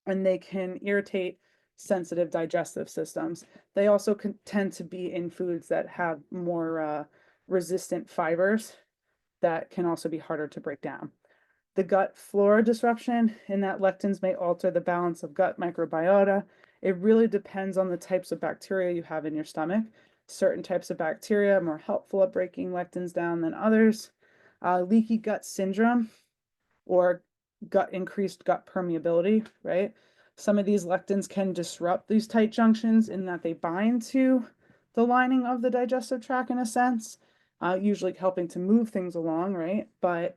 And they can irritate sensitive digestive systems. They also tend to be in foods that have more resistant fibers that can also be harder to break down. The gut flora disruption in that lectins may alter the balance of gut microbiota. It really depends on the types of bacteria you have in your stomach. Certain types of bacteria are more helpful at breaking lectins down than others. Leaky gut syndrome or increased gut permeability, right? Some of these lectins can disrupt these tight junctions in that they bind to the lining of the digestive tract in a sense, usually helping to move things along, right? But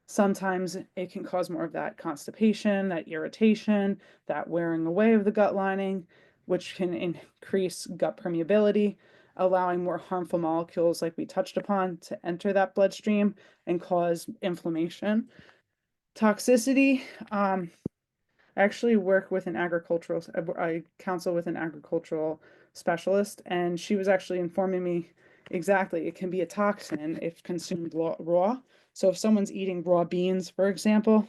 sometimes it can cause more of that constipation, that irritation, that wearing away of the gut lining, which can increase gut permeability, allowing more harmful molecules like we touched upon to enter that bloodstream and cause inflammation. Toxicity, I actually work with I counsel with an agricultural specialist, and she was actually informing me exactly it can be a toxin if consumed raw. So if someone's eating raw beans, for example,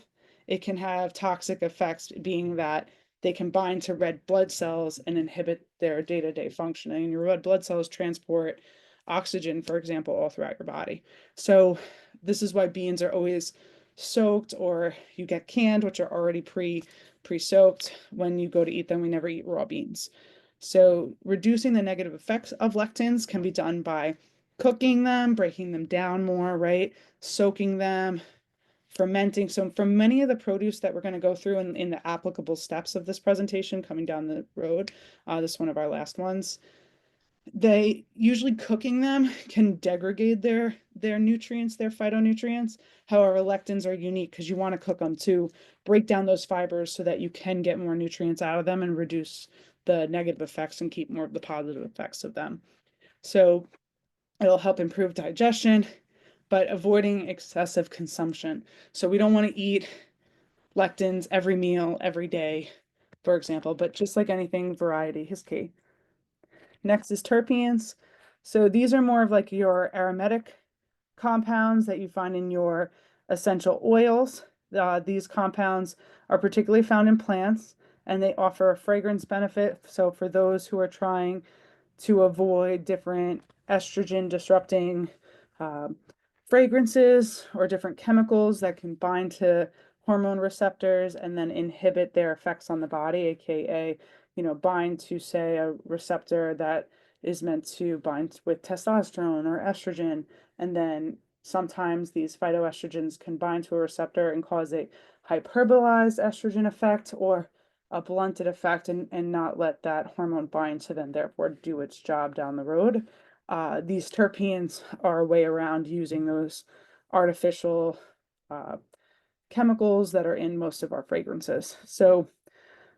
it can have toxic effects, being that they can bind to red blood cells and inhibit their day-to-day functioning. Your red blood cells transport oxygen, for example, all throughout your body. So this is why beans are always soaked, or you get canned, which are already pre-soaked. When you go to eat them, we never eat raw beans. So reducing the negative effects of lectins can be done by cooking them, breaking them down more, right? Soaking them, fermenting. So for many of the produce that we're going to go through in the applicable steps of this presentation coming down the road, this is one of our last ones, they usually cooking them can degrade their nutrients, their phytonutrients. However, lectins are unique because you want to cook them to break down those fibers so that you can get more nutrients out of them and reduce the negative effects and keep more of the positive effects of them. So it'll help improve digestion, but avoiding excessive consumption. So we don't want to eat lectins every meal, every day, for example, but just like anything, variety is key. Next is terpenes. So these are more of like your aromatic compounds that you find in your essential oils. These compounds are particularly found in plants, and they offer a fragrance benefit. So for those who are trying to avoid different estrogen disrupting um, fragrances or different chemicals that can bind to hormone receptors and then inhibit their effects on the body, aka, bind to, say, a receptor that is meant to bind with testosterone or estrogen, and then sometimes these phytoestrogens can bind to a receptor and cause a hyperbolized estrogen effect or a blunted effect, and not let that hormone bind to then therefore do its job down the road. These terpenes are a way around using those artificial chemicals that are in most of our fragrances. So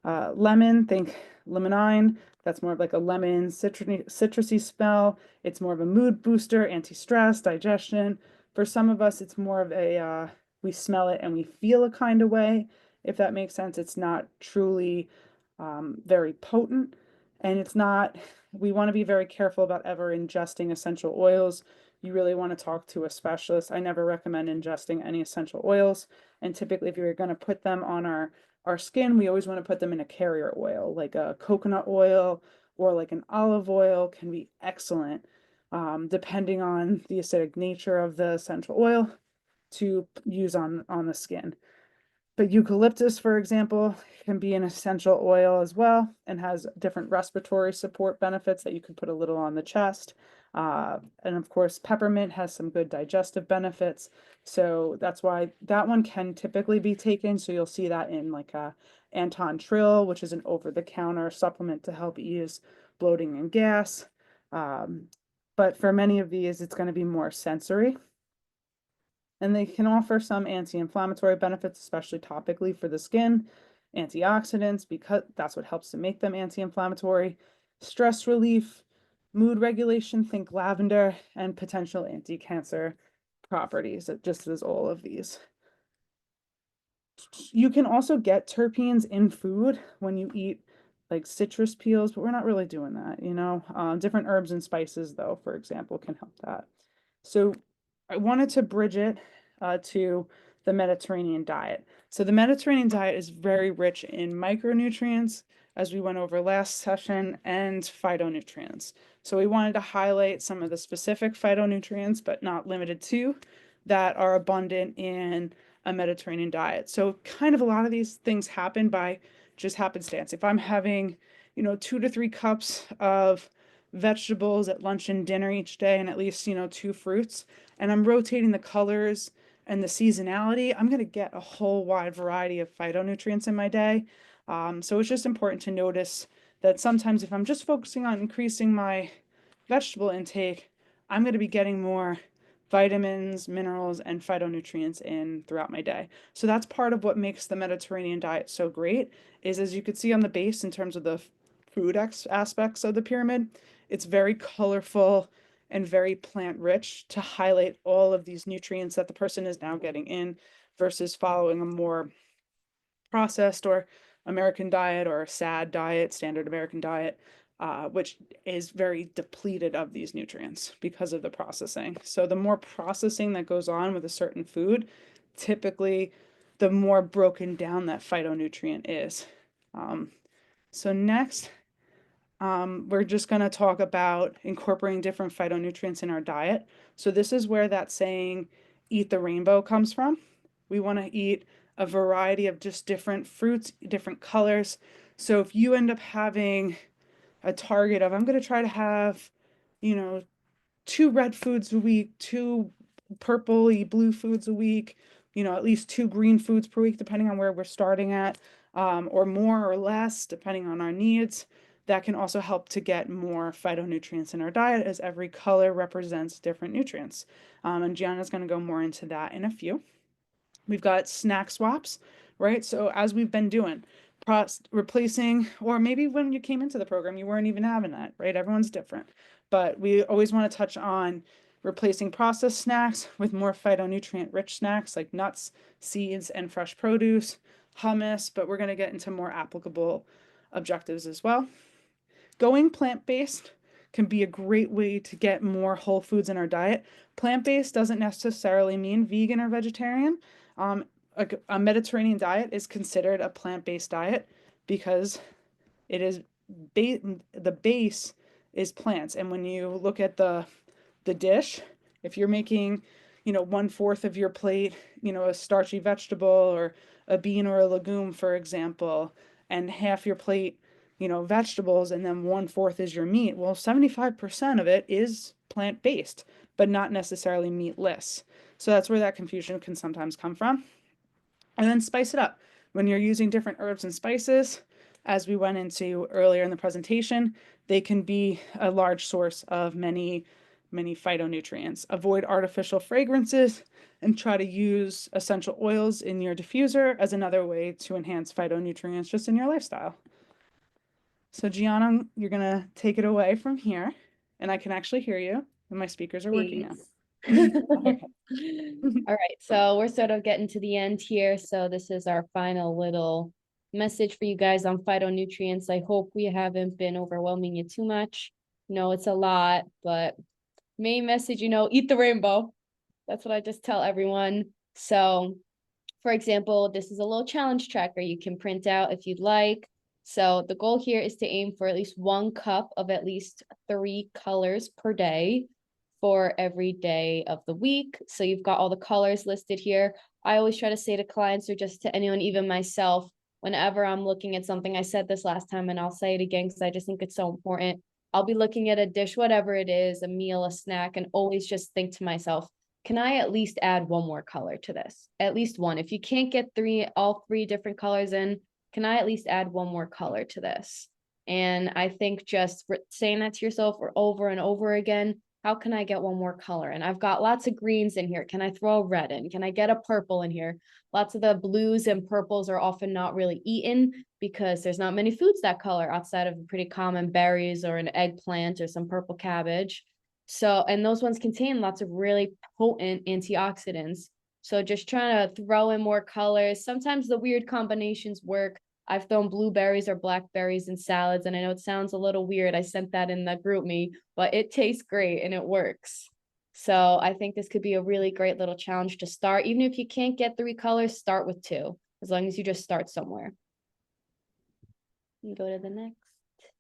lemon, think limonene. That's more of like a lemon citrusy smell. It's more of a mood booster, anti-stress, digestion. For some of us, it's more of a we smell it and we feel a kind of way. If that makes sense, it's not truly very potent, and it's not. We want to be very careful about ever ingesting essential oils. You really want to talk to a specialist. I never recommend ingesting any essential oils, and typically, if you're going to put them on our skin, we always want to put them in a carrier oil, like a coconut oil or like an olive oil can be excellent, depending on the acidic nature of the essential oil to use on the skin. But eucalyptus, for example, can be an essential oil as well and has different respiratory support benefits that you could put a little on the chest. And of course, peppermint has some good digestive benefits. So that's why that one can typically be taken. So you'll see that in like a Anton Trill, which is an over-the-counter supplement to help ease bloating and gas. But for many of these, it's going to be more sensory. And they can offer some anti-inflammatory benefits, especially topically for the skin, antioxidants, because that's what helps to make them anti-inflammatory, stress relief, mood regulation, think lavender, and potential anti-cancer properties, just as all of these. You can also get terpenes in food when you eat like citrus peels, but we're not really doing that, different herbs and spices, though, for example, can help that. So I wanted to bridge it to the Mediterranean diet. So the Mediterranean diet is very rich in micronutrients, as we went over last session, and phytonutrients. So we wanted to highlight some of the specific phytonutrients, but not limited to, that are abundant in a Mediterranean diet. So kind of a lot of these things happen by just happenstance. If I'm having, 2 to 3 cups of vegetables at lunch and dinner each day and at least, 2 fruits, and I'm rotating the colors and the seasonality, I'm going to get a whole wide variety of phytonutrients in my day. So it's just important to notice that sometimes if I'm just focusing on increasing my vegetable intake, I'm going to be getting more vitamins, minerals, and phytonutrients in throughout my day. So that's part of what makes the Mediterranean diet so great, is as you could see on the base in terms of the food aspects of the pyramid, it's very colorful and very plant rich to highlight all of these nutrients that the person is now getting in versus following a more processed or American diet or a SAD diet, standard American diet, which is very depleted of these nutrients because of the processing. So the more processing that goes on with a certain food, typically the more broken down that phytonutrient is. So next, we're just going to talk about incorporating different phytonutrients in our diet. So this is where that saying, eat the rainbow, comes from. We want to eat a variety of just different fruits, different colors. So if you end up having a target of, I'm going to try to have, you know, 2 red foods a week, 2 purpley blue foods a week, at least 2 green foods per week, depending on where we're starting at, or more or less, depending on our needs. That can also help to get more phytonutrients in our diet, as every color represents different nutrients. And Gianna's going to go more into that in a few. We've got snack swaps, right? So as we've been doing, replacing, or maybe when you came into the program, you weren't even having that, right? Everyone's different. But we always want to touch on replacing processed snacks with more phytonutrient rich snacks like nuts, seeds, and fresh produce, hummus, but we're going to get into more applicable objectives as well. Going plant-based can be a great way to get more whole foods in our diet. Plant-based doesn't necessarily mean vegan or vegetarian. Um, a Mediterranean diet is considered a plant-based diet because it is the base is plants. And when you look at the dish, if you're making, 1/4 of your plate, a starchy vegetable or a bean or a legume, for example, and half your plate, vegetables, and then 1/4 is your meat. Well, 75% of it is plant-based, but not necessarily meatless. So that's where that confusion can sometimes come from. And then spice it up. When you're using different herbs and spices, as we went into earlier in the presentation, they can be a large source of many, many phytonutrients. Avoid artificial fragrances and try to use essential oils in your diffuser as another way to enhance phytonutrients just in your lifestyle. So Gianna, you're gonna take it away from here, and I can actually hear you, and my speakers are working now. Okay. All right, so we're sort of getting to the end here. So this is our final little message for you guys on phytonutrients. I hope we haven't been overwhelming you too much. It's a lot, but main message, eat the rainbow. That's what I just tell everyone. So, for example, this is a little challenge tracker you can print out if you'd like. So the goal here is to aim for at least 1 cup of at least 3 colors per day for every day of the week. So you've got all the colors listed here. I always try to say to clients or just to anyone, even myself, whenever I'm looking at something, I said this last time and I'll say it again because I just think it's so important. I'll be looking at a dish, whatever it is, a meal, a snack, and always just think to myself, can I at least add one more color to this? At least one. If you can't get all three different colors in, can I at least add one more color to this? And I think just saying that to yourself over and over again, how can I get one more color? And I've got lots of greens in here. Can I throw a red in? Can I get a purple in here? Lots of the blues and purples are often not really eaten because there's not many foods that color outside of pretty common berries or an eggplant or some purple cabbage. So, and those ones contain lots of really potent antioxidants. So just trying to throw in more colors. Sometimes the weird combinations work. I've thrown blueberries or blackberries in salads, and I know it sounds a little weird. I sent that in the group me, but it tastes great and it works. So I think this could be a really great little challenge to start. Even if you can't get 3 colors, start with 2, as long as you just start somewhere. Go to the next.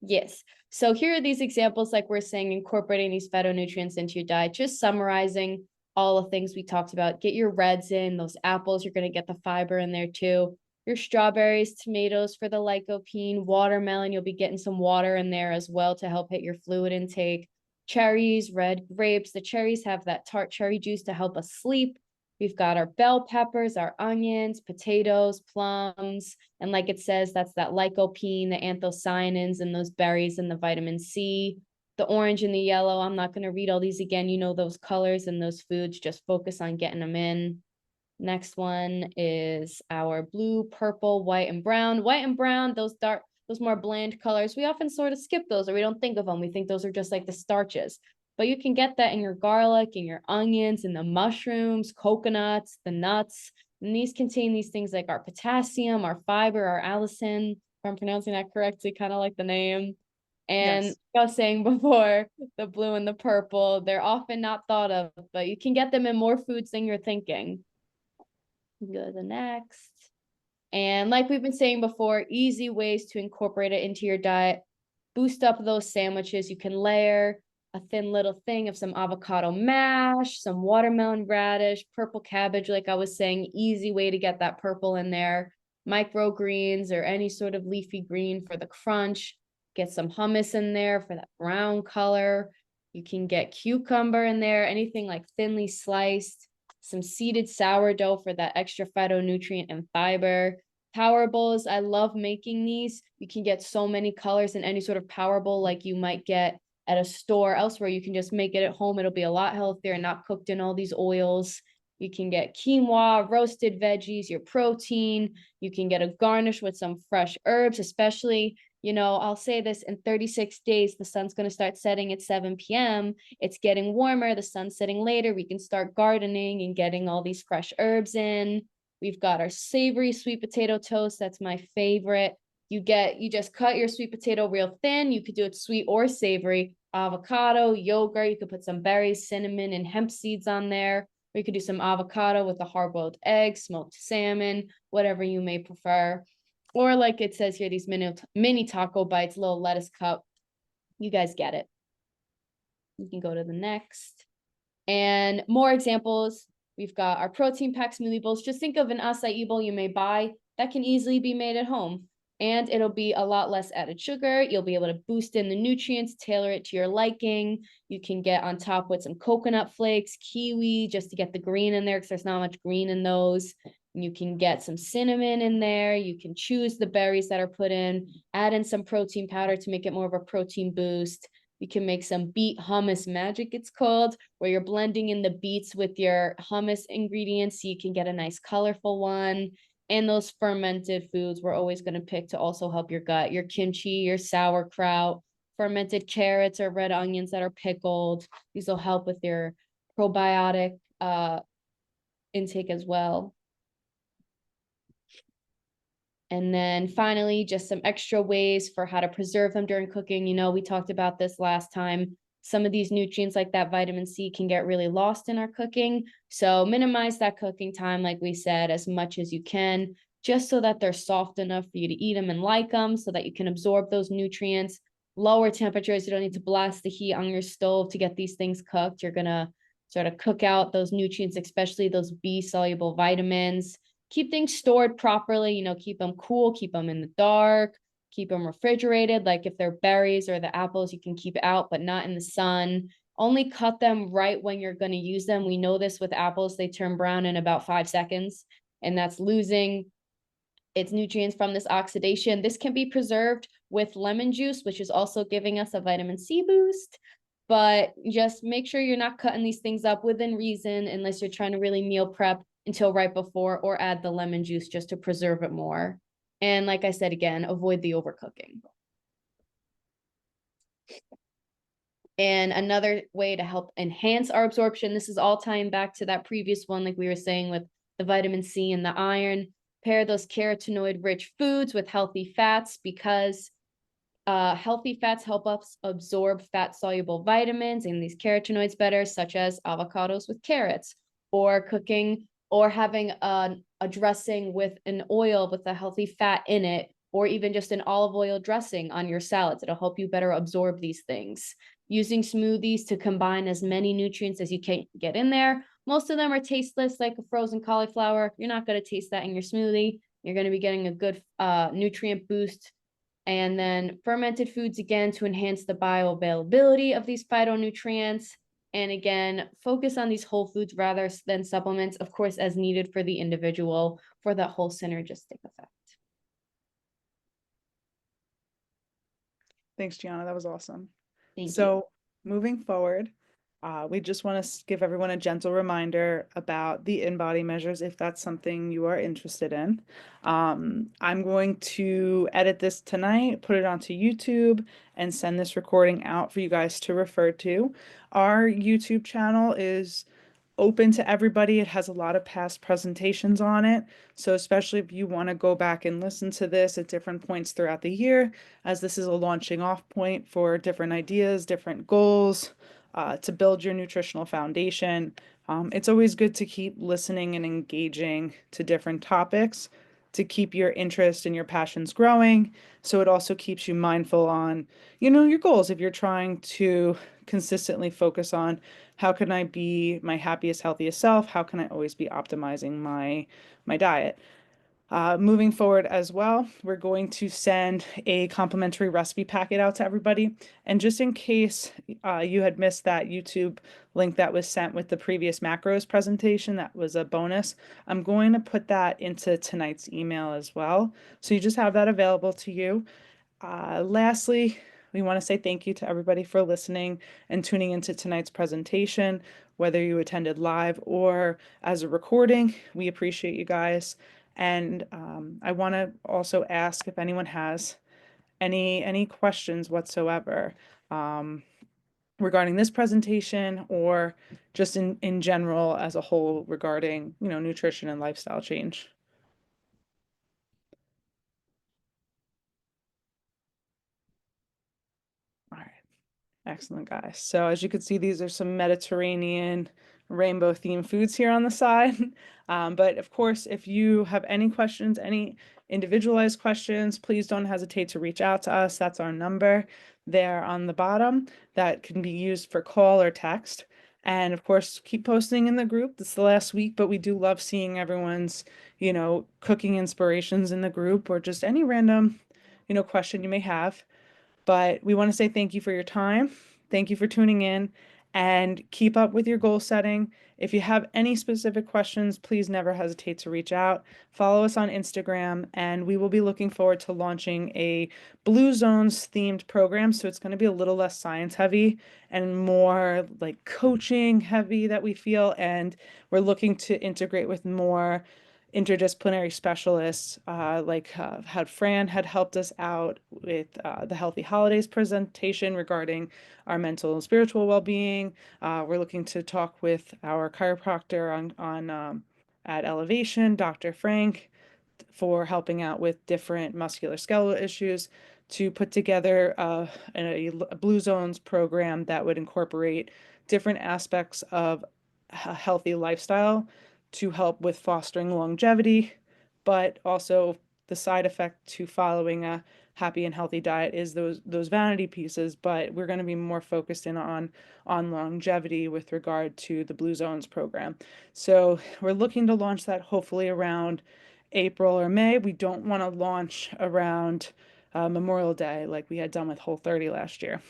Yes. So here are these examples, like we're saying, incorporating these phytonutrients into your diet, just summarizing all the things we talked about. Get your reds in, those apples, you're going to get the fiber in there too. Your strawberries, tomatoes for the lycopene, watermelon, you'll be getting some water in there as well to help hit your fluid intake. Cherries, red grapes. The cherries have that tart cherry juice to help us sleep. We've got our bell peppers, our onions, potatoes, plums, and like it says, that's that lycopene, the anthocyanins, and those berries and the vitamin C. The orange and the yellow, I'm not going to read all these again. You know those colors and those foods. Just focus on getting them in. Next one is our blue, purple, white, and brown. White and brown, those more bland colors, we often sort of skip those or we don't think of them. We think those are just like the starches. But you can get that in your garlic, in your onions, in the mushrooms, coconuts, the nuts. And these contain these things like our potassium, our fiber, our allicin, if I'm pronouncing that correctly, kind of like the name. And Yes. like I was saying before, the blue and the purple, they're often not thought of, but you can get them in more foods than you're thinking. Go to the next. And like we've been saying before, easy ways to incorporate it into your diet. Boost up those sandwiches. You can layer a thin little thing of some avocado mash, some watermelon radish, purple cabbage, like I was saying, easy way to get that purple in there, microgreens or any sort of leafy green for the crunch. Get some hummus in there for that brown color. You can get cucumber in there, anything like thinly sliced, some seeded sourdough for that extra phytonutrient and fiber. Power bowls, I love making these. You can get so many colors in any sort of power bowl like you might get at a store elsewhere. You can just make it at home. It'll be a lot healthier and not cooked in all these oils. You can get quinoa, roasted veggies, your protein. You can get a garnish with some fresh herbs, especially, I'll say this, in 36 days, the sun's going to start setting at 7 p.m. It's getting warmer, the sun's setting later. We can start gardening and getting all these fresh herbs in. We've got our savory sweet potato toast. That's my favorite. You just cut your sweet potato real thin. You could do it sweet or savory. Avocado, yogurt. You could put some berries, cinnamon, and hemp seeds on there. Or you could do some avocado with a hard-boiled egg, smoked salmon, whatever you may prefer. Or like it says here, these mini taco bites, little lettuce cup. You guys get it. You can go to the next. And more examples. We've got our protein pack smoothie bowls. Just think of an acai bowl you may buy that can easily be made at home. And it'll be a lot less added sugar. You'll be able to boost in the nutrients, tailor it to your liking. You can get on top with some coconut flakes, kiwi, just to get the green in there because there's not much green in those. You can get some cinnamon in there. You can choose the berries that are put in, add in some protein powder to make it more of a protein boost. You can make some beet hummus magic, it's called, where you're blending in the beets with your hummus ingredients so you can get a nice colorful one. And those fermented foods we're always going to pick to also help your gut, your kimchi, your sauerkraut, fermented carrots or red onions that are pickled. These will help with your probiotic intake as well. And then finally, just some extra ways for how to preserve them during cooking. We talked about this last time. Some of these nutrients like that vitamin C can get really lost in our cooking. So minimize that cooking time, like we said, as much as you can, just so that they're soft enough for you to eat them and like them so that you can absorb those nutrients. Lower temperatures, you don't need to blast the heat on your stove to get these things cooked. You're going to sort of cook out those nutrients, especially those B-soluble vitamins. Keep things stored properly, keep them cool, keep them in the dark, keep them refrigerated. Like if they're berries or the apples, you can keep out, but not in the sun. Only cut them right when you're going to use them. We know this with apples, they turn brown in about 5 seconds, and that's losing its nutrients from this oxidation. This can be preserved with lemon juice, which is also giving us a vitamin C boost. But just make sure you're not cutting these things up within reason unless you're trying to really meal prep until right before, or add the lemon juice just to preserve it more. And like I said, again, avoid the overcooking. And another way to help enhance our absorption, this is all tying back to that previous one, like we were saying with the vitamin C and the iron, pair those carotenoid rich foods with healthy fats, because healthy fats help us absorb fat soluble vitamins and these carotenoids better, such as avocados with carrots, or cooking or having a dressing with an oil with a healthy fat in it, or even just an olive oil dressing on your salads. It'll help you better absorb these things. Using smoothies to combine as many nutrients as you can get in there. Most of them are tasteless, like a frozen cauliflower. You're not going to taste that in your smoothie. You're going to be getting a good nutrient boost. And then fermented foods, again, to enhance the bioavailability of these phytonutrients. And again, focus on these whole foods rather than supplements, of course, as needed for the individual for that whole synergistic effect. Thanks, Gianna. That was awesome. Thank you. So moving forward, we just want to give everyone a gentle reminder about the in-body measures if that's something you are interested in. I'm going to edit this tonight, put it onto YouTube, and send this recording out for you guys to refer to. Our YouTube channel is open to everybody. It has a lot of past presentations on it. So especially if you want to go back and listen to this at different points throughout the year, as this is a launching off point for different ideas, different goals, to build your nutritional foundation. It's always good to keep listening and engaging to different topics. to keep your interest and your passions growing. So it also keeps you mindful on, your goals. If you're trying to consistently focus on how can I be my happiest, healthiest self? How can I always be optimizing my diet? Moving forward as well, we're going to send a complimentary recipe packet out to everybody. And just in case you had missed that YouTube link that was sent with the previous macros presentation, that was a bonus. I'm going to put that into tonight's email as well. So you just have that available to you. Lastly, we want to say thank you to everybody for listening and tuning into tonight's presentation, whether you attended live or as a recording. We appreciate you guys. And I want to also ask if anyone has any questions whatsoever regarding this presentation or just in general as a whole regarding, nutrition and lifestyle change. All right. Excellent, guys. So as you can see, these are some Mediterranean rainbow themed foods here on the side. But of course, if you have any questions, any individualized questions, please don't hesitate to reach out to us. That's our number there on the bottom that can be used for call or text. And of course, keep posting in the group. This is the last week, but we do love seeing everyone's, cooking inspirations in the group or just any random, question you may have. But we want to say thank you for your time. Thank you for tuning in and keep up with your goal setting. If you have any specific questions, please never hesitate to reach out. Follow us on Instagram, and we will be looking forward to launching a Blue Zones themed program. So it's going to be a little less science heavy and more like coaching heavy that we feel. And we're looking to integrate with more interdisciplinary specialists, like how Fran had helped us out with the Healthy Holidays presentation regarding our mental and spiritual well-being. We're looking to talk with our chiropractor on at Elevation, Dr. Frank, for helping out with different musculoskeletal issues to put together a Blue Zones program that would incorporate different aspects of a healthy lifestyle to help with fostering longevity, but also the side effect to following a happy and healthy diet is those vanity pieces, but we're going to be more focused in on longevity with regard to the Blue Zones program. So we're looking to launch that hopefully around April or May. We don't want to launch around Memorial Day like we had done with Whole30 last year.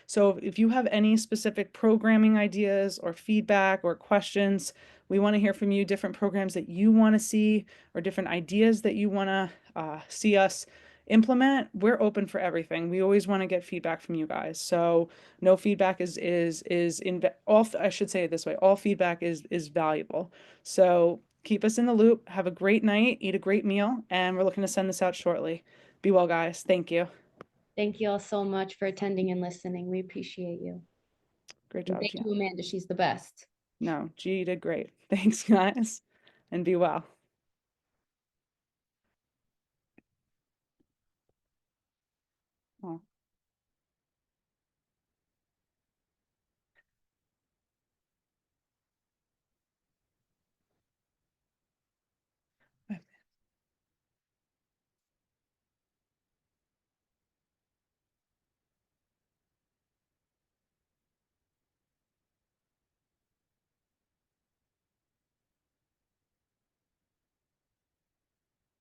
So if you have any specific programming ideas or feedback or questions, we want to hear from you, different programs that you want to see or different ideas that you want to see us implement. We're open for everything. We always want to get feedback from you guys. So no feedback is in all, I should say it this way, all feedback is valuable. So keep us in the loop. Have a great night, eat a great meal, and we're looking to send this out shortly. Be well, guys. Thank you. Thank you all so much for attending and listening. We appreciate you. Great And job, thank Gia. you, Amanda. She's the best. No, G did great. Thanks, guys, and be well.